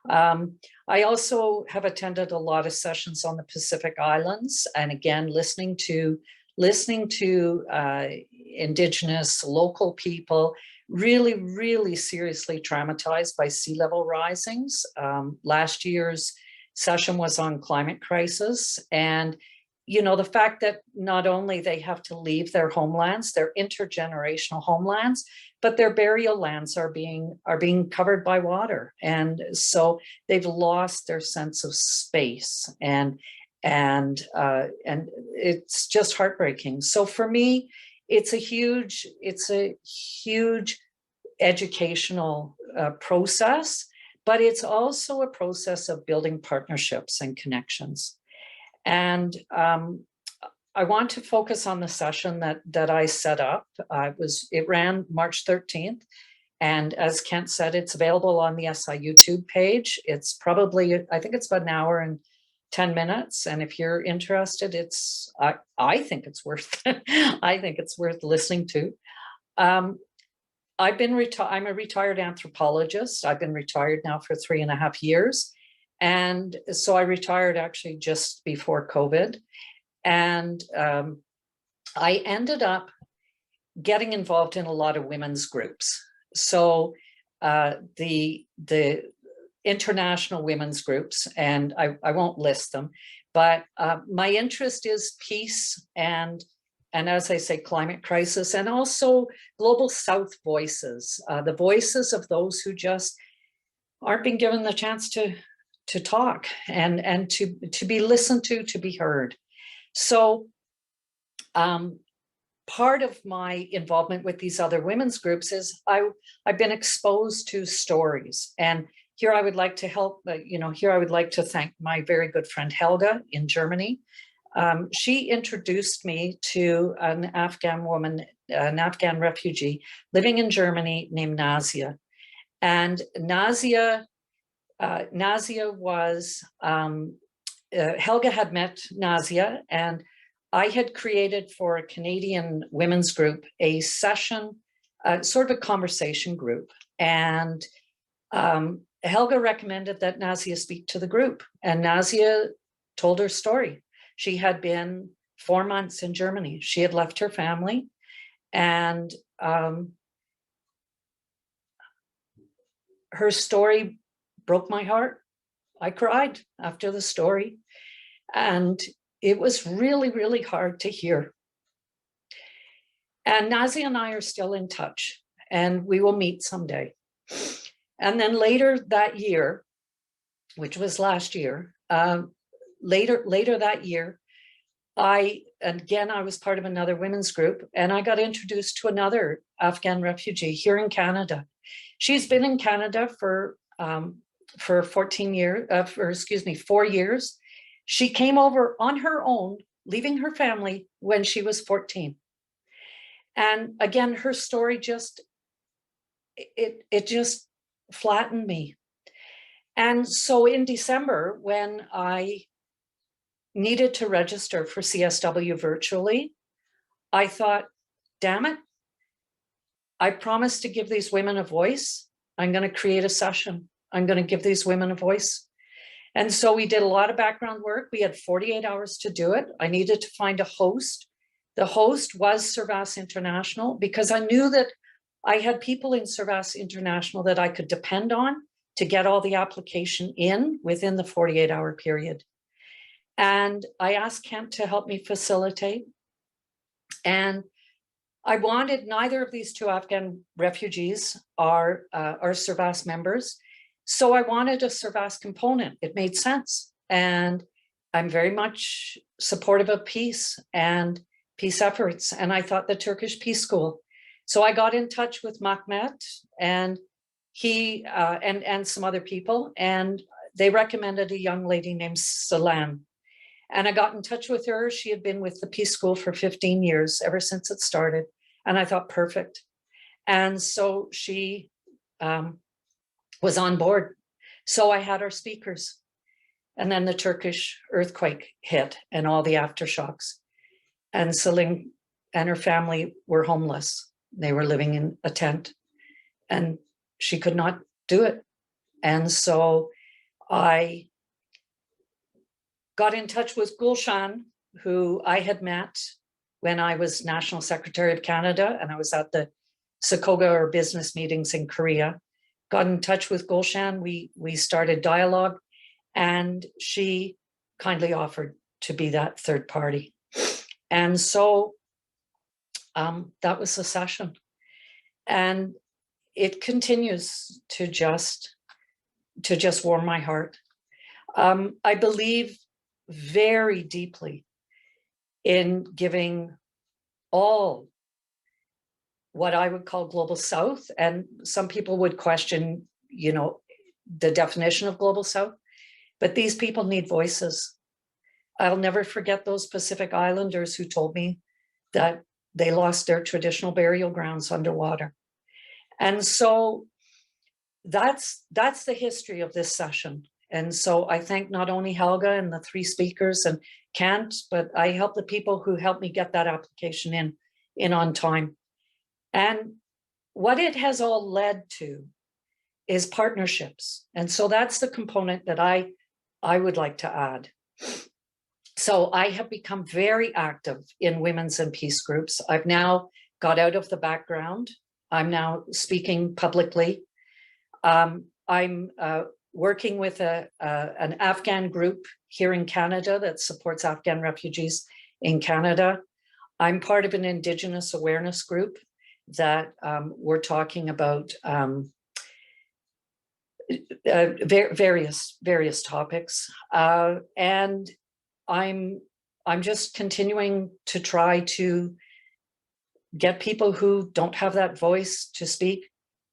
Speaker 2: I also have attended a lot of sessions on the Pacific Islands, and again, listening to Indigenous local people really, really seriously traumatized by sea level risings. Last year's session was on climate crisis, and the fact that not only they have to leave their homelands, their intergenerational homelands, but their burial lands are being covered by water, and so they've lost their sense of space, and it's just heartbreaking. So for me, it's a huge educational process, but it's also a process of building partnerships and connections. And I want to focus on the session that I set up. It ran March 13th. And as Kent said, it's available on the SI YouTube page. It's probably, I think it's about an hour and 10 minutes. And if you're interested, I think it's worth, I think it's worth listening to. I'm a retired anthropologist. I've been retired now for 3.5 years. And so I retired actually just before COVID. And I ended up getting involved in a lot of women's groups. So the international women's groups, and I won't list them, but my interest is peace and as I say, climate crisis, and also global South voices, the voices of those who just aren't being given the chance to talk and to be listened to be heard. So part of my involvement with these other women's groups is I've been exposed to stories, and here I would like to help, here I would like to thank my very good friend Helga in Germany. She introduced me to an Afghan woman, an Afghan refugee living in Germany named Nazia. And Nazia was, Helga had met Nazia, and I had created for a Canadian women's group a session, sort of a conversation group. And Helga recommended that Nazia speak to the group, and Nazia told her story. She had been 4 months in Germany. She had left her family, and her story broke my heart. I cried after the story, and it was really, really hard to hear. And Nazia and I are still in touch, and we will meet someday. And then later that year, which was last year, later that year, I was part of another women's group, and I got introduced to another Afghan refugee here in Canada. She's been in Canada for 4 years. She came over on her own, leaving her family when she was 14. And again, her story just flattened me. And so in December, when I needed to register for CSW virtually, I thought, damn it, I promised to give these women a voice. I'm going to create a session. I'm going to give these women a voice. And so we did a lot of background work. We had 48 hours to do it. I needed to find a host. The host was Servas International, because I knew that I had people in Servas International that I could depend on to get all the application in within the 48-hour period. And I asked Kent to help me facilitate. And I wanted, neither of these two Afghan refugees are Servas members. So I wanted a Servas component. It made sense. And I'm very much supportive of peace and peace efforts. And I thought the Turkish Peace School. So I got in touch with Mehmet, and he and some other people, and they recommended a young lady named Salam. And I got in touch with her. She had been with the Peace School for 15 years, ever since it started. And I thought, perfect. And so she was on board. So I had our speakers. And then the Turkish earthquake hit and all the aftershocks. And Celine and her family were homeless. They were living in a tent, and she could not do it. And so I got in touch with Gulshan, who I had met when I was National Secretary of Canada, and I was at the Sakoga or business meetings in Korea. Got in touch with Gulshan, we started dialogue, and she kindly offered to be that third party. And so that was the session. And it continues to just warm my heart. I believe very deeply in giving all what I would call global South, and some people would question, the definition of global South, but these people need voices. I'll never forget those Pacific Islanders who told me that they lost their traditional burial grounds underwater. And so that's the history of this session. And so I thank not only Helga and the 3 speakers and Kent, but I help the people who helped me get that application in on time. And what it has all led to is partnerships. And so that's the component that I would like to add. So I have become very active in women's and peace groups. I've now got out of the background. I'm now speaking publicly. I'm working with an Afghan group here in Canada that supports Afghan refugees in Canada. I'm part of an Indigenous awareness group that we're talking about various topics, and I'm just continuing to try to get people who don't have that voice to speak,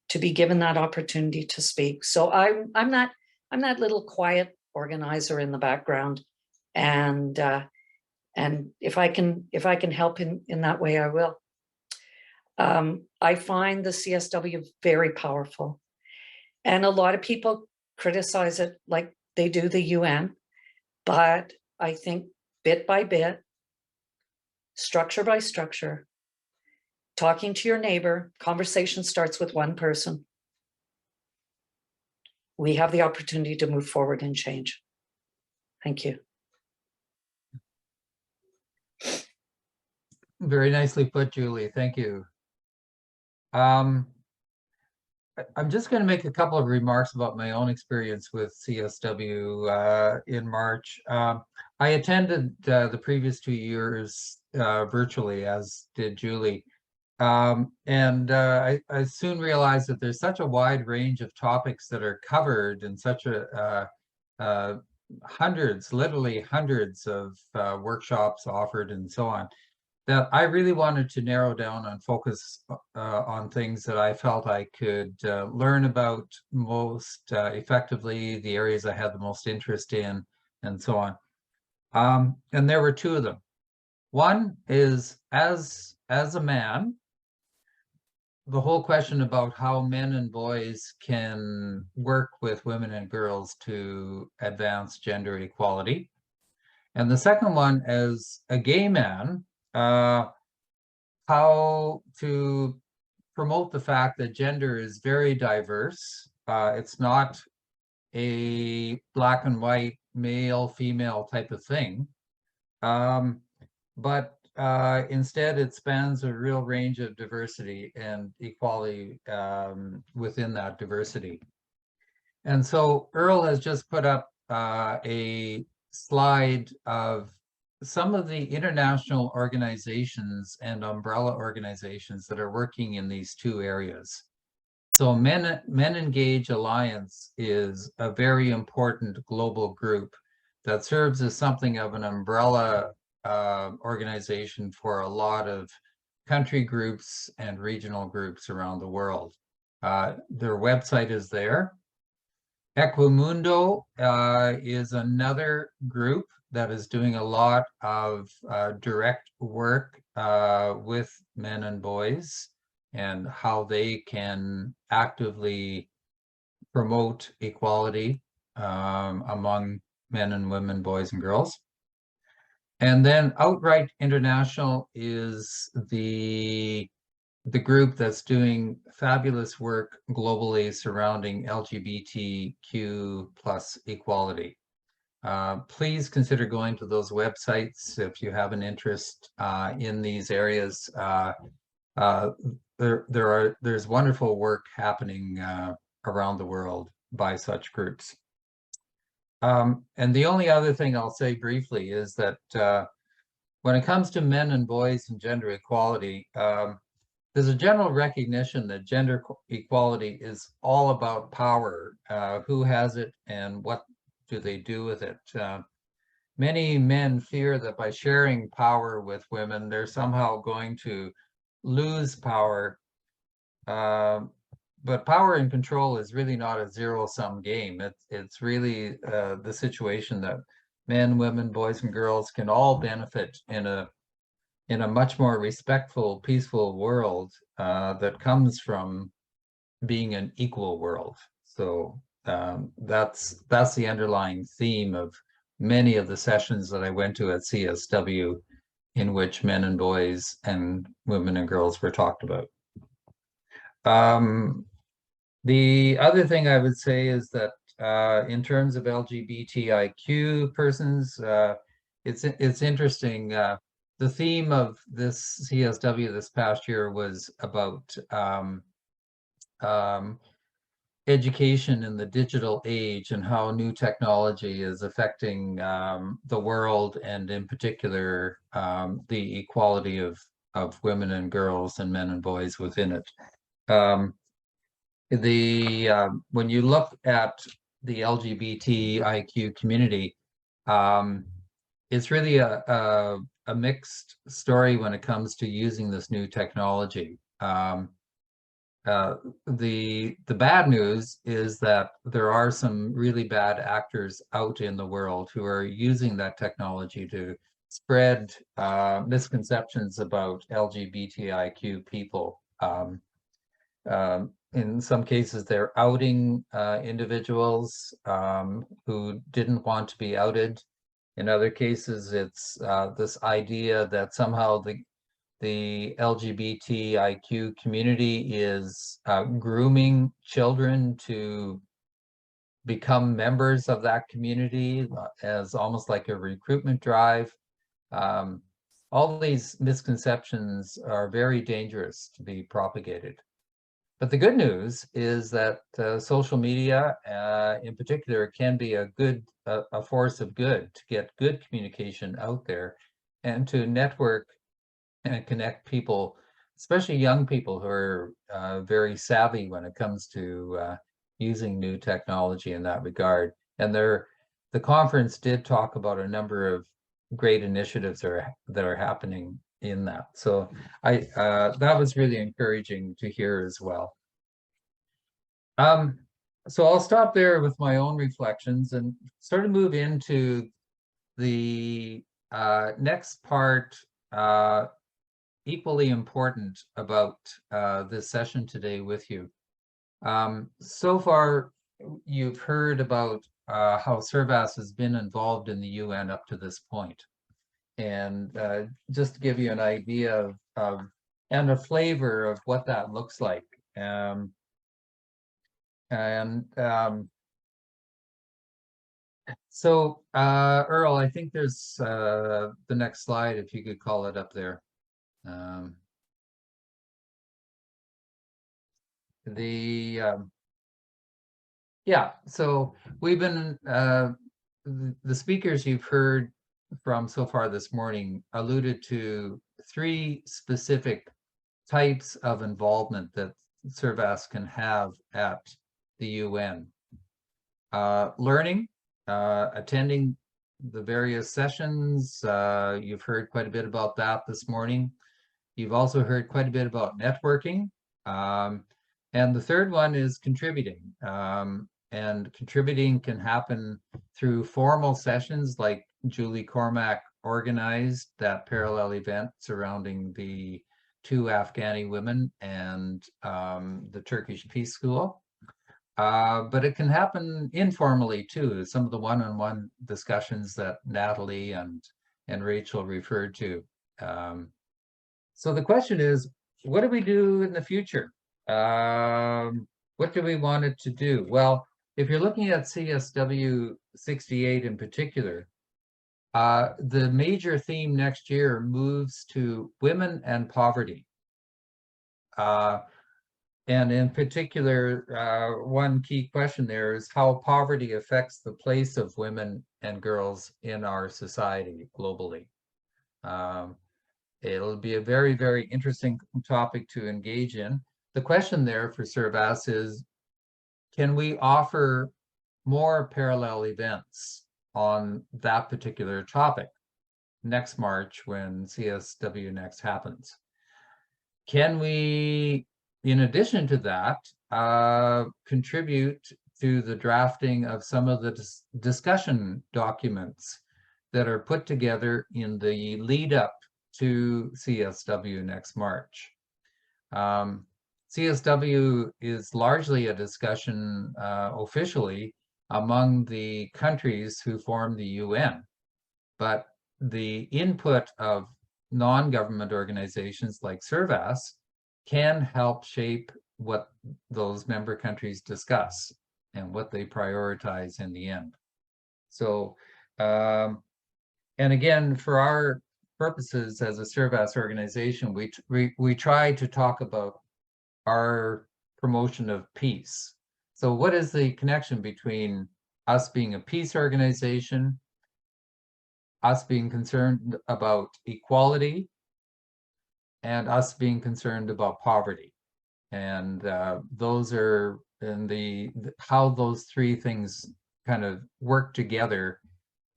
Speaker 2: to be given that opportunity to speak. So I'm that little quiet organizer in the background, and if I can help in that way, I will. I find the CSW very powerful, and a lot of people criticize it like they do the UN, but I think bit by bit, structure by structure, talking to your neighbor, conversation starts with one person. We have the opportunity to move forward and change. Thank you.
Speaker 1: Very nicely put, Julie. Thank you. I'm just going to make a couple of remarks about my own experience with CSW in March. I attended the previous 2 years virtually, as did Julie. I soon realized that there's such a wide range of topics that are covered in such a literally hundreds of workshops offered and so on, that I really wanted to narrow down and focus on things that I felt I could learn about most effectively, the areas I had the most interest in, and so on. And there were two of them. One is, as a man, the whole question about how men and boys can work with women and girls to advance gender equality. And the second one, as a gay man, how to promote the fact that gender is very diverse. It's not a black and white, male, female type of thing, but instead it spans a real range of diversity and equality within that diversity. And so Earl has just put up a slide of some of the international organizations and umbrella organizations that are working in these two areas. So Men Engage Alliance is a very important global group that serves as something of an umbrella organization for a lot of country groups and regional groups around the world. Their website is there. Equimundo is another group that is doing a lot of direct work with men and boys and how they can actively promote equality among men and women, boys and girls. And then Outright International is the group that's doing fabulous work globally surrounding LGBTQ+ equality. Please consider going to those websites if you have an interest in these areas. There's wonderful work happening around the world by such groups. And the only other thing I'll say briefly is that when it comes to men and boys and gender equality, there's a general recognition that gender equality is all about power, who has it and what do they do with it. Many men fear that by sharing power with women, they're somehow going to lose power. But power and control is really not a zero-sum game. It's really the situation that men, women, boys, and girls can all benefit in a much more respectful, peaceful world that comes from being an equal world. So that's the underlying theme of many of the sessions that I went to at CSW, in which men and boys and women and girls were talked about. The other thing I would say is that in terms of LGBTIQ persons, it's interesting. The theme of this CSW this past year was about education in the digital age and how new technology is affecting the world, and in particular the equality of women and girls and men and boys within it. When you look at the LGBTIQ community, it's really a mixed story when it comes to using this new technology. The bad news is that there are some really bad actors out in the world who are using that technology to spread misconceptions about LGBTIQ people. In some cases, they're outing individuals who didn't want to be outed. In other cases, it's this idea that somehow the LGBTIQ community is grooming children to become members of that community as almost like a recruitment drive. All these misconceptions are very dangerous to be propagated. But the good news is that social media, in particular, can be a force of good to get good communication out there and to network and connect people, especially young people who are very savvy when it comes to using new technology in that regard. And the conference did talk about a number of great initiatives that are happening in that. So that was really encouraging to hear as well. So I'll stop there with my own reflections and sort of move into the next part, equally important about this session today with you. So far, you've heard about how Servas has been involved in the UN up to this point. And just to give you an idea of and a flavor of what that looks like. So Earl, I think there's the next slide, if you could call it up there. Yeah, so we've been the speakers you've heard from so far this morning alluded to 3 specific types of involvement that Servas can have at the UN. Learning, attending the various sessions. You've heard quite a bit about that this morning. You've also heard quite a bit about networking. And the third one is contributing. And contributing can happen through formal sessions like Julie Cormack organized that parallel event surrounding the 2 Afghani women and the Turkish Peace School. But it can happen informally too, some of the one-on-one discussions that Natalie and Rachel referred to. So the question is, what do we do in the future? What do we want it to do? Well, if you're looking at CSW 68 in particular, the major theme next year moves to women and poverty. And in particular, one key question there is how poverty affects the place of women and girls in our society globally. It'll be a very, very interesting topic to engage in. The question there for Servas is, can we offer more parallel events on that particular topic next March when CSW next happens? Can we, in addition to that, contribute to the drafting of some of the discussion documents that are put together in the lead up to CSW next March? CSW is largely a discussion officially among the countries who form the UN, but the input of non-government organizations like Servas can help shape what those member countries discuss and what they prioritize in the end. So, And again, for our purposes as a Servas organization, we try to talk about our promotion of peace. So what is the connection between us being a peace organization, us being concerned about equality, and us being concerned about poverty? And those are how those three things kind of work together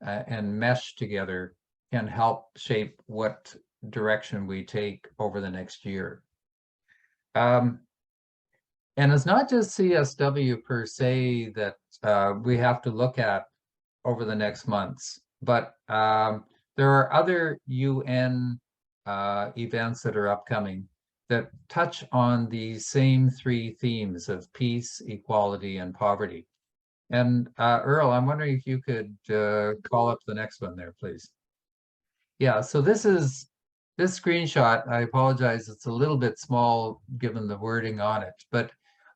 Speaker 1: and mesh together can help shape what direction we take over the next year. And it's not just CSW per se that we have to look at over the next months, but there are other UN events that are upcoming that touch on the same three themes of peace, equality, and poverty. And Earl, I'm wondering if you could call up the next one there, please. Yeah, so this screenshot, I apologize, it's a little bit small given the wording on it, but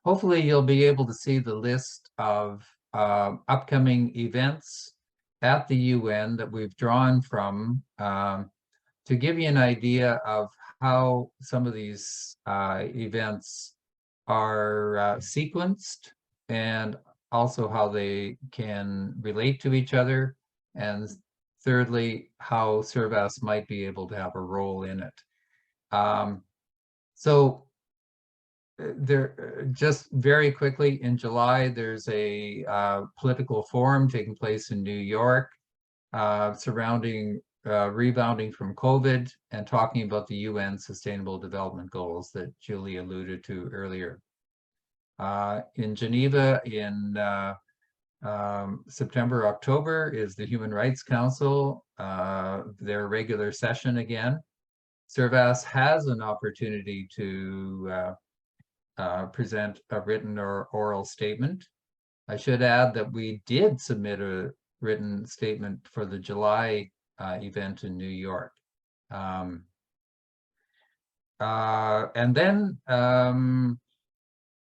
Speaker 1: hopefully you'll be able to see the list of upcoming events at the UN that we've drawn from to give you an idea of how some of these events are sequenced, and also how they can relate to each other, and thirdly, how Servas might be able to have a role in it. So there, just very quickly, in July, there's a political forum taking place in New York surrounding rebounding from COVID and talking about the UN Sustainable Development Goals that Julie alluded to earlier. In Geneva in September, October is the Human Rights Council, their regular session again. Servas has an opportunity to present a written or oral statement. I should add that we did submit a written statement for the July event in New York. And then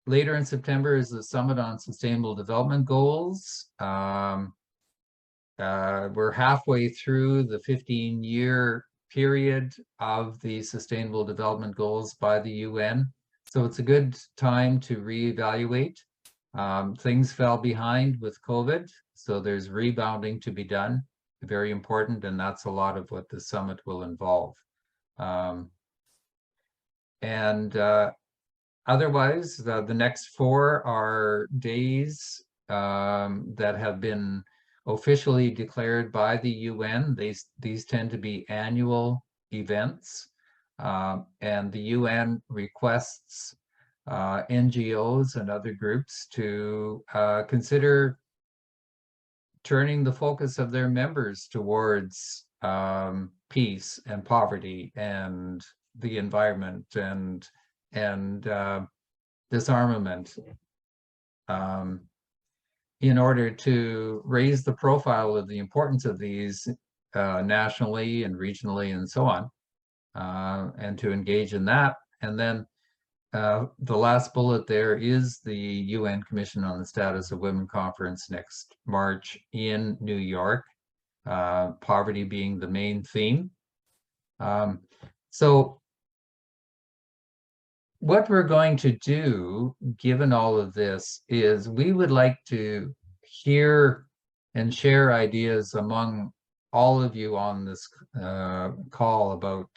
Speaker 1: later in September is the Summit on Sustainable Development Goals. We're halfway through the 15-year period of the Sustainable Development Goals by the UN. So it's a good time to reevaluate. Things fell behind with COVID, so there's rebounding to be done, very important, and that's a lot of what the summit will involve. Otherwise, the next four are days that have been officially declared by the UN. These tend to be annual events, and the UN requests NGOs and other groups to consider turning the focus of their members towards peace and poverty and the environment and disarmament, in order to raise the profile of the importance of these nationally and regionally and so on, and to engage in that. And then the last bullet there is the UN Commission on the Status of Women Conference next March in New York, poverty being the main theme. So what we're going to do, given all of this, is we would like to hear and share ideas among all of you on this call about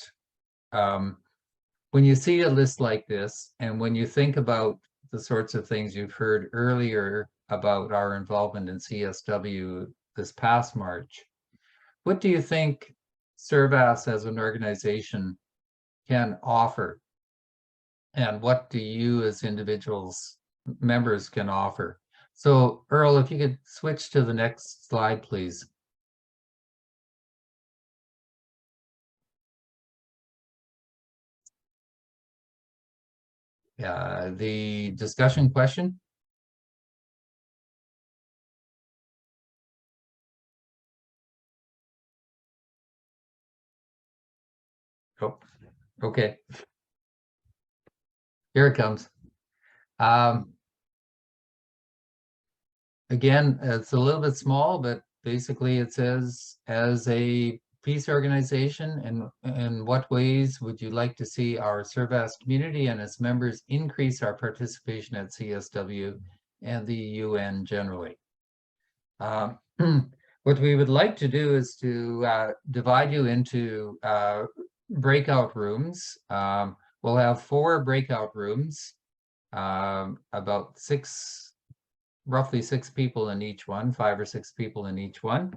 Speaker 1: when you see a list like this, and when you think about the sorts of things you've heard earlier about our involvement in CSW this past March, what do you think Servas as an organization can offer? And what do you as individuals, members, can offer? So Earl, if you could switch to the next slide, please. The discussion question. Oh, okay. Here it comes. Again, it's a little bit small, but basically it says, as a peace organization, in what ways would you like to see our Servas community and its members increase our participation at CSW and the UN generally? What we would like to do is to divide you into breakout rooms. We'll have 4 breakout rooms, about roughly 6 people in each one, 5 or 6 people in each one.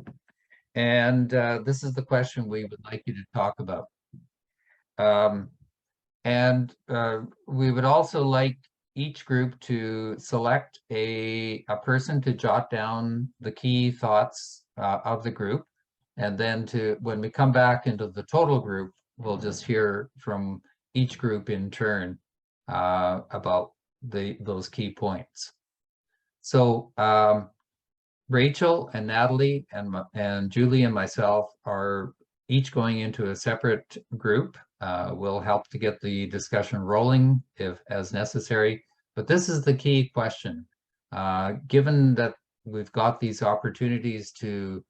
Speaker 1: And this is the question we would like you to talk about. We would also like each group to select a person to jot down the key thoughts of the group. And then when we come back into the total group, we'll just hear from each group in turn about those key points. So Rachel and Natalie and Julie and myself are each going into a separate group. We'll help to get the discussion rolling if as necessary. But this is the key question. Given that we've got these opportunities to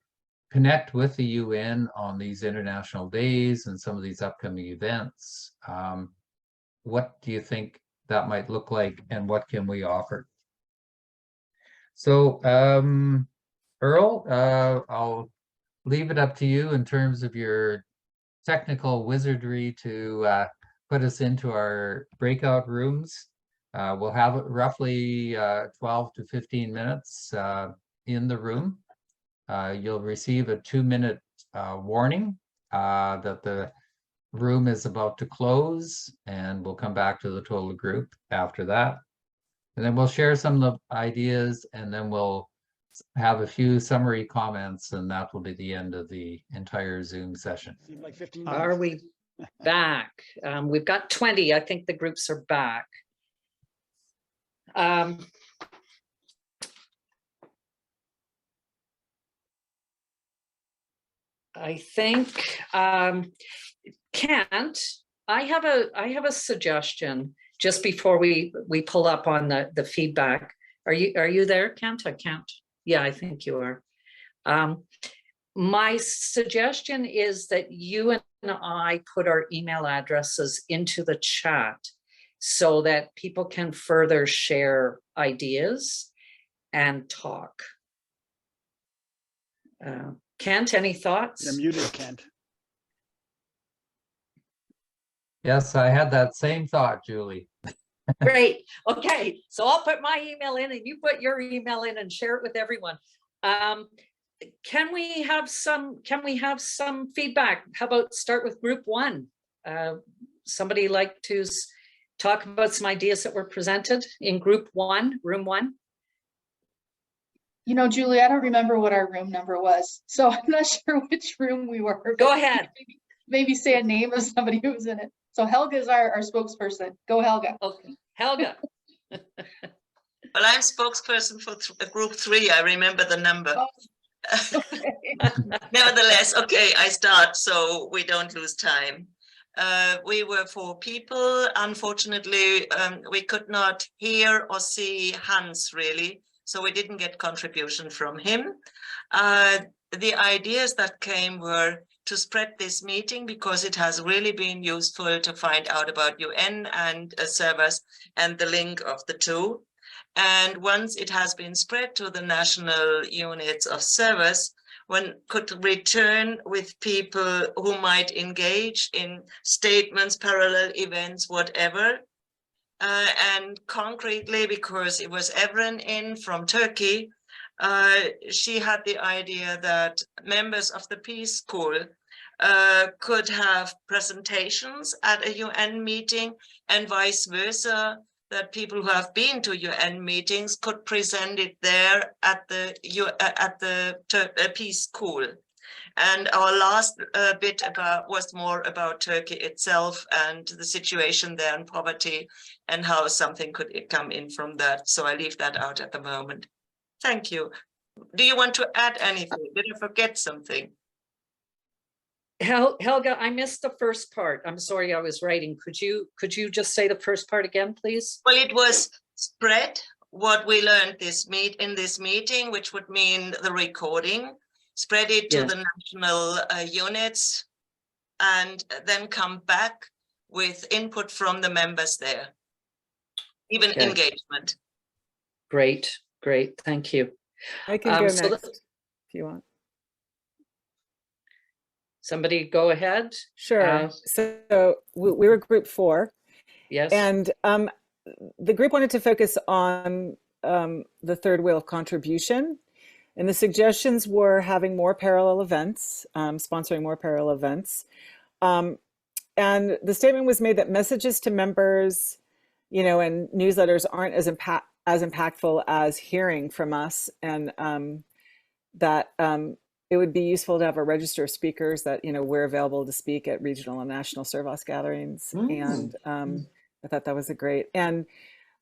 Speaker 1: connect with the UN on these international days and some of these upcoming events, what do you think that might look like, and what can we offer? So, Earl, I'll leave it up to you in terms of your technical wizardry to put us into our breakout rooms. We'll have roughly 12 to 15 minutes in the room. You'll receive a 2-minute warning that the room is about to close, and we'll come back to the total group after that. And then we'll share some of the ideas, and then we'll have a few summary comments, and that will be the end of the entire Zoom session.
Speaker 5: Like 15 minutes.
Speaker 2: Are we back? We've got 20. I think the groups are back. I think Kent, I have a suggestion just before we pull up on the feedback. Are you there, Kent? I can't. Yeah, I think you are. My suggestion is that you and I put our email addresses into the chat so that people can further share ideas and talk. Kent, any thoughts?
Speaker 5: You're muted, Kent.
Speaker 1: Yes, I had that same thought, Julie.
Speaker 2: Great. Okay, so I'll put my email in and you put your email in and share it with everyone. Can we have some feedback? How about start with group 1? Somebody like to talk about some ideas that were presented in group 1, room 1?
Speaker 3: You know, Julie, I don't remember what our room number was, so I'm not sure which room we were.
Speaker 2: Go ahead.
Speaker 3: Maybe say a name of somebody who was in it. So Helga is our spokesperson. Go, Helga.
Speaker 2: Okay, Helga.
Speaker 6: Well, I'm spokesperson for group 3. I remember the number.
Speaker 3: Oh, okay.
Speaker 6: Nevertheless, okay, I start so we don't lose time. We were 4 people. Unfortunately, we could not hear or see Hans really, so we didn't get contribution from him. The ideas that came were to spread this meeting because it has really been useful to find out about UN and Servas and the link of the two. And once it has been spread to the national units of Servas, one could return with people who might engage in statements, parallel events, whatever. And concretely, because it was Evren in from Turkey, she had the idea that members of the Peace School could have presentations at a UN meeting and vice versa, that people who have been to UN meetings could present it there at the Peace School. And our last bit was more about Turkey itself and the situation there and poverty and how something could come in from that. So I leave that out at the moment. Thank you. Do you want to add anything? Did I forget something?
Speaker 2: Helga, I missed the first part. I'm sorry, I was writing. Could you just say the first part again, please?
Speaker 6: Well, it was spread what we learned in this meeting, which would mean the recording, spread it to
Speaker 2: Yeah.
Speaker 6: the national units, and then come back with input from the members there, even
Speaker 2: Okay.
Speaker 6: engagement.
Speaker 2: Great, great, thank you.
Speaker 4: I can go
Speaker 2: so
Speaker 4: next if you want.
Speaker 2: Somebody go ahead.
Speaker 4: Sure. So we were group 4.
Speaker 2: Yes.
Speaker 4: And the group wanted to focus on the third wheel of contribution. And the suggestions were having more parallel events, sponsoring more parallel events. And the statement was made that messages to members, you know, and newsletters aren't as impactful as hearing from us, and that it would be useful to have a register of speakers that, you know, we're available to speak at regional and national Servas gatherings. And I thought that was a great, and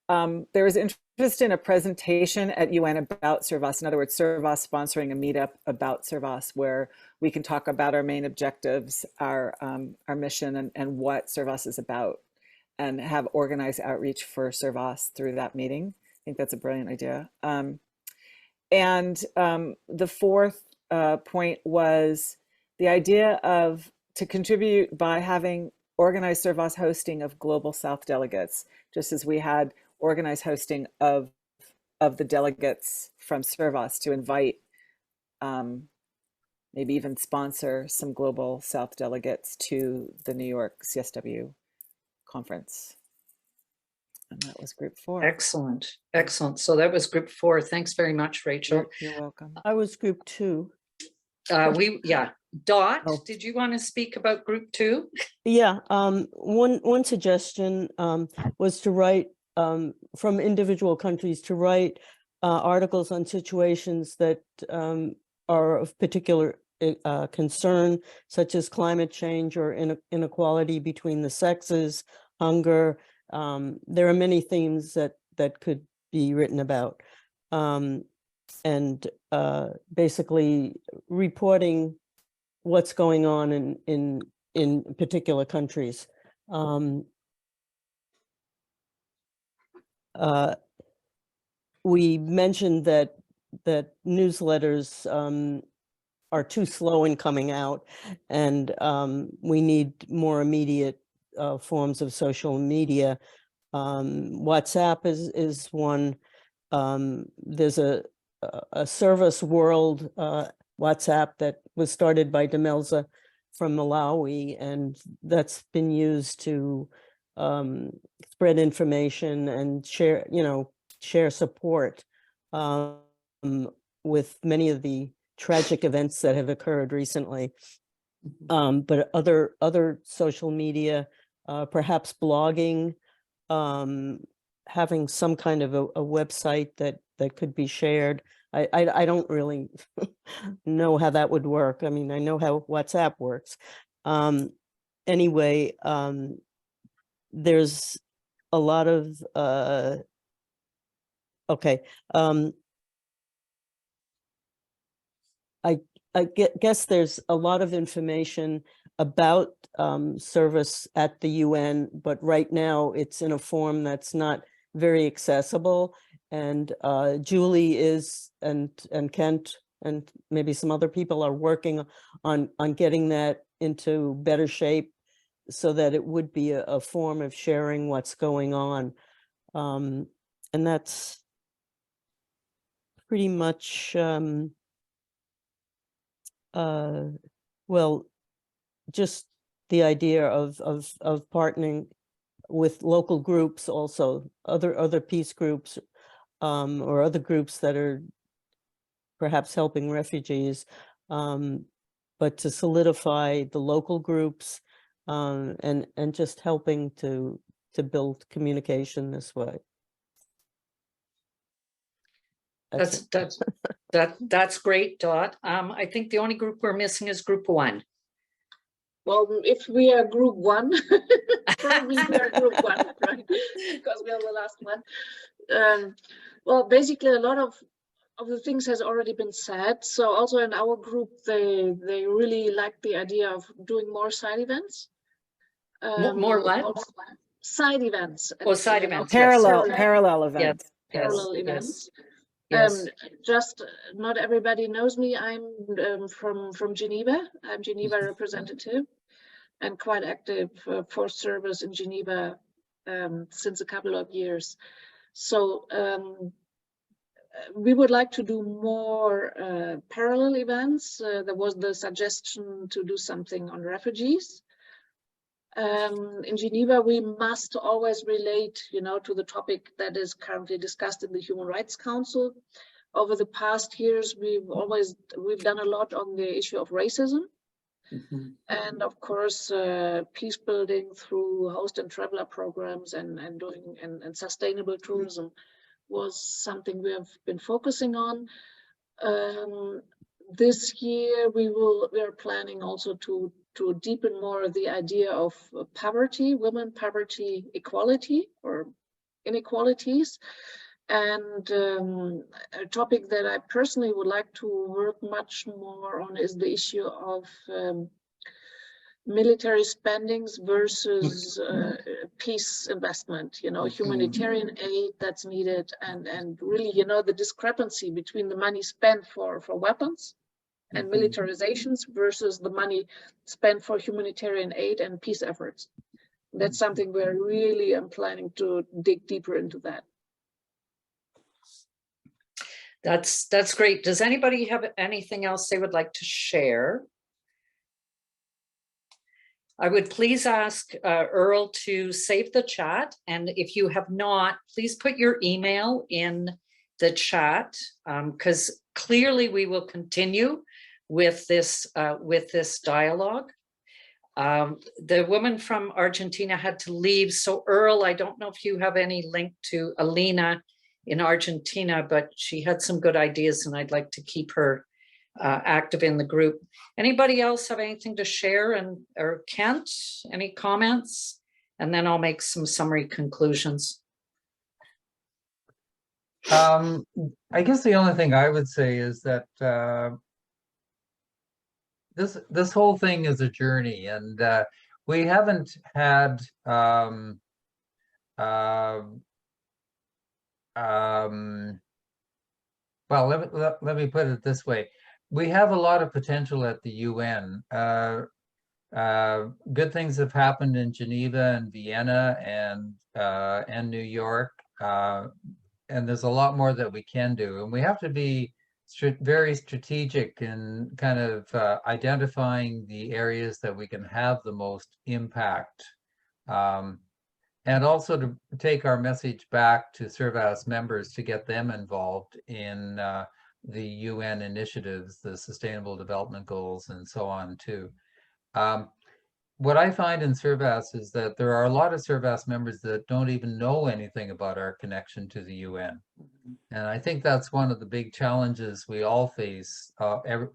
Speaker 4: there was interest in a presentation at UN about Servas. In other words, Servas sponsoring a meetup about Servas where we can talk about our main objectives, our mission, and what Servas is about, and have organized outreach for Servas through that meeting. I think that's a brilliant idea. And the fourth point was the idea of to contribute by having organized Servas hosting of Global South delegates, just as we had organized hosting of the delegates from Servas, to invite, maybe even sponsor some Global South delegates to the New York CSW conference. And that was group 4.
Speaker 2: Excellent, excellent. So that was group 4. Thanks very much, Rachel.
Speaker 4: You're welcome.
Speaker 5: I was group 2.
Speaker 2: Dot,
Speaker 5: Oh.
Speaker 2: did you want to speak about group 2?
Speaker 5: Yeah, one suggestion was to write from individual countries, to write articles on situations that are of particular concern, such as climate change or inequality between the sexes, hunger. There are many themes that could be written about, and basically reporting what's going on in particular countries. We mentioned that newsletters are too slow in coming out, and we need more immediate forms of social media. WhatsApp is one. There's a Servas World WhatsApp that was started by Demelza from Malawi, and that's been used to spread information and share support with many of the tragic events that have occurred recently. But other social media, perhaps blogging, having some kind of a website that could be shared. I don't really know how that would work. I mean, I know how WhatsApp works. Anyway, there's a lot of, okay. I guess there's a lot of information about Servas at the UN, but right now it's in a form that's not very accessible. And Julie is, and Kent, and maybe some other people are working on getting that into better shape so that it would be a form of sharing what's going on. And that's pretty much, well, just the idea of partnering with local groups, also other peace groups, or other groups that are perhaps helping refugees, but to solidify the local groups, and just helping to build communication this way.
Speaker 2: That's great, Dot. I think the only group we're missing is group 1.
Speaker 7: Well, if we are group 1, probably we are group 1, right? Because we are the last one. Well, basically a lot of the things has already been said. So also in our group, they really like the idea of doing more side events.
Speaker 2: More what?
Speaker 7: Side events.
Speaker 2: Oh, side events.
Speaker 4: Parallel
Speaker 2: Yes.
Speaker 4: parallel events.
Speaker 2: Yes.
Speaker 7: Parallel
Speaker 2: Yes.
Speaker 7: events.
Speaker 2: Yes.
Speaker 7: Just not everybody knows me. I'm from Geneva. I'm Geneva representative and quite active for Servas in Geneva since a couple of years. So we would like to do more parallel events. There was the suggestion to do something on refugees. In Geneva, we must always relate, to the topic that is currently discussed in the Human Rights Council. Over the past years, we've done a lot on the issue of racism. And of course, peace building through host and traveler programs and sustainable tourism was something we have been focusing on. This year, we are planning also to deepen more the idea of poverty, women poverty equality or inequalities. And a topic that I personally would like to work much more on is the issue of military spendings versus peace investment, humanitarian aid that's needed, and really, the discrepancy between the money spent for weapons and militarizations versus the money spent for humanitarian aid and peace efforts. That's something where really I'm planning to dig deeper into that.
Speaker 2: That's great. Does anybody have anything else they would like to share? I would please ask Earl to save the chat. And if you have not, please put your email in the chat, because clearly we will continue with this dialogue. The woman from Argentina had to leave. So Earl, I don't know if you have any link to Alina in Argentina, but she had some good ideas and I'd like to keep her active in the group. Anybody else have anything to share? Or Kent, any comments? And then I'll make some summary conclusions.
Speaker 1: I guess the only thing I would say is that this whole thing is a journey, and we haven't had well, let me put it this way. We have a lot of potential at the UN. Good things have happened in Geneva and Vienna and New York, and there's a lot more that we can do. And we have to be very strategic in kind of identifying the areas that we can have the most impact. And also to take our message back to Servas members to get them involved in the UN initiatives, the Sustainable Development Goals, and so on too. What I find in Servas is that there are a lot of Servas members that don't even know anything about our connection to the UN. And I think that's one of the big challenges we all face,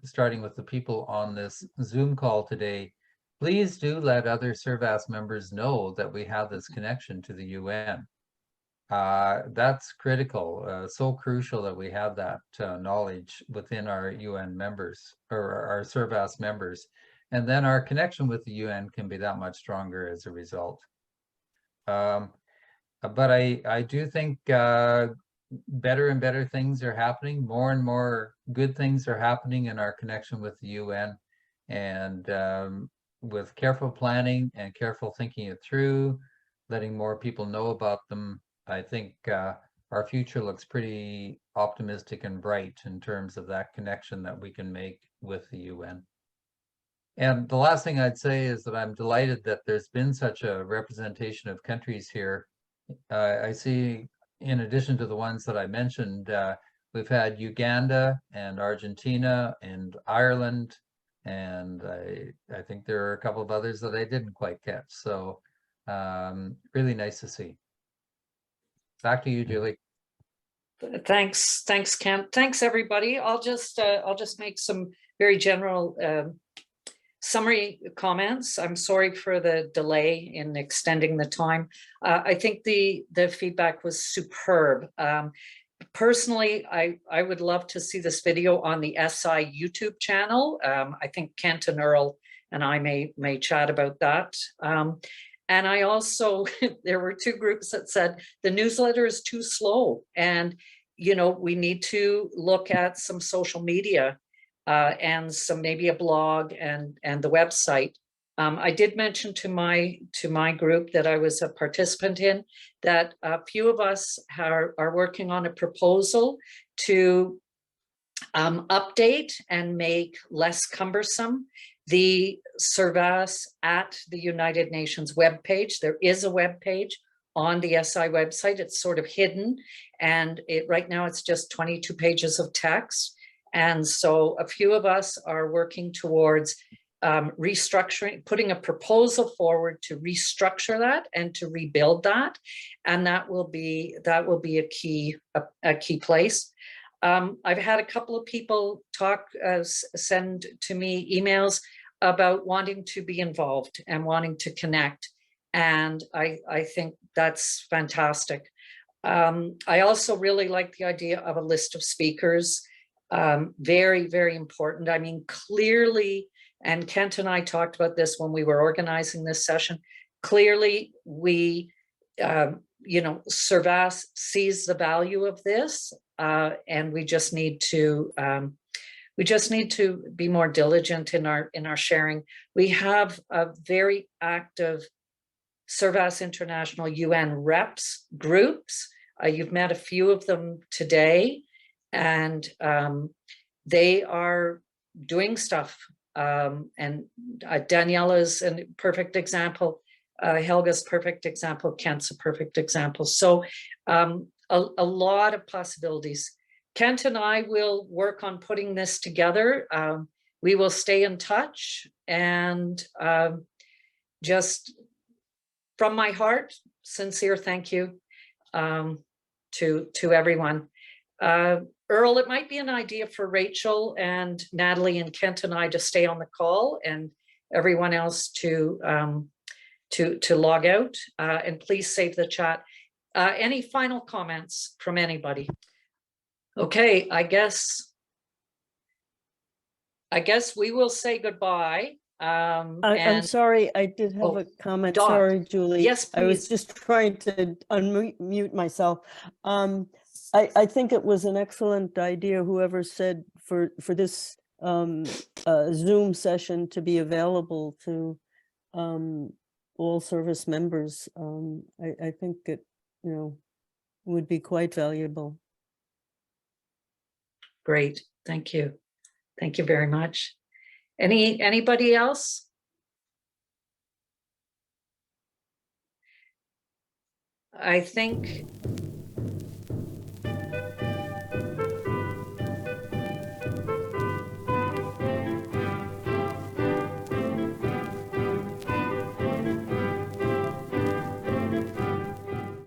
Speaker 1: starting with the people on this Zoom call today. Please do let other Servas members know that we have this connection to the UN. That's critical, so crucial that we have that knowledge within our UN members or our Servas members. And then our connection with the UN can be that much stronger as a result. But I do think better and better things are happening. More and more good things are happening in our connection with the UN. And with careful planning and careful thinking it through, letting more people know about them, I think our future looks pretty optimistic and bright in terms of that connection that we can make with the UN. And the last thing I'd say is that I'm delighted that there's been such a representation of countries here. I see, in addition to the ones that I mentioned, we've had Uganda and Argentina and Ireland, and I think there are a couple of others that I didn't quite catch. So really nice to see. Back to you, Julie.
Speaker 2: Thanks, Kent. Thanks, everybody. I'll just make some very general summary comments. I'm sorry for the delay in extending the time. I think the feedback was superb. Personally, I would love to see this video on the SI YouTube channel. I think Kent and Earl and I may chat about that. And I also, there were two groups that said the newsletter is too slow. And you know, we need to look at some social media and some maybe a blog and the website. I did mention to my group that I was a participant in that a few of us are working on a proposal to update and make less cumbersome the Servas at the United Nations webpage. There is a webpage on the SI website. It's sort of hidden, and right now it's just 22 pages of text. And so a few of us are working towards restructuring, putting a proposal forward to restructure that and to rebuild that, and that will be a key place. I've had a couple of people send to me emails about wanting to be involved and wanting to connect, and I think that's fantastic. I also really like the idea of a list of speakers. Very, very important. I mean, clearly, and Kent and I talked about this when we were organizing this session, clearly we, you know, Servas sees the value of this, and we just need to be more diligent in our sharing. We have a very active Servas International UN reps groups. You've met a few of them today, and they are doing stuff. And Daniela's a perfect example. Helga's perfect example. Kent's a perfect example. So a lot of possibilities. Kent and I will work on putting this together. We will stay in touch, and just from my heart, sincere thank you to everyone. Earl, it might be an idea for Rachel and Natalie and Kent and I to stay on the call, and everyone else to log out, and please save the chat. Any final comments from anybody? Okay, I guess we will say goodbye.
Speaker 5: I'm sorry, I did have a comment.
Speaker 2: Dawn.
Speaker 5: Sorry, Julie.
Speaker 2: Yes,
Speaker 5: I was
Speaker 2: please.
Speaker 5: just trying to unmute myself. I think it was an excellent idea, whoever said for this Zoom session to be available to all service members. I think it, you know, would be quite valuable.
Speaker 2: Great, thank you. Thank you very much. Anybody else? I think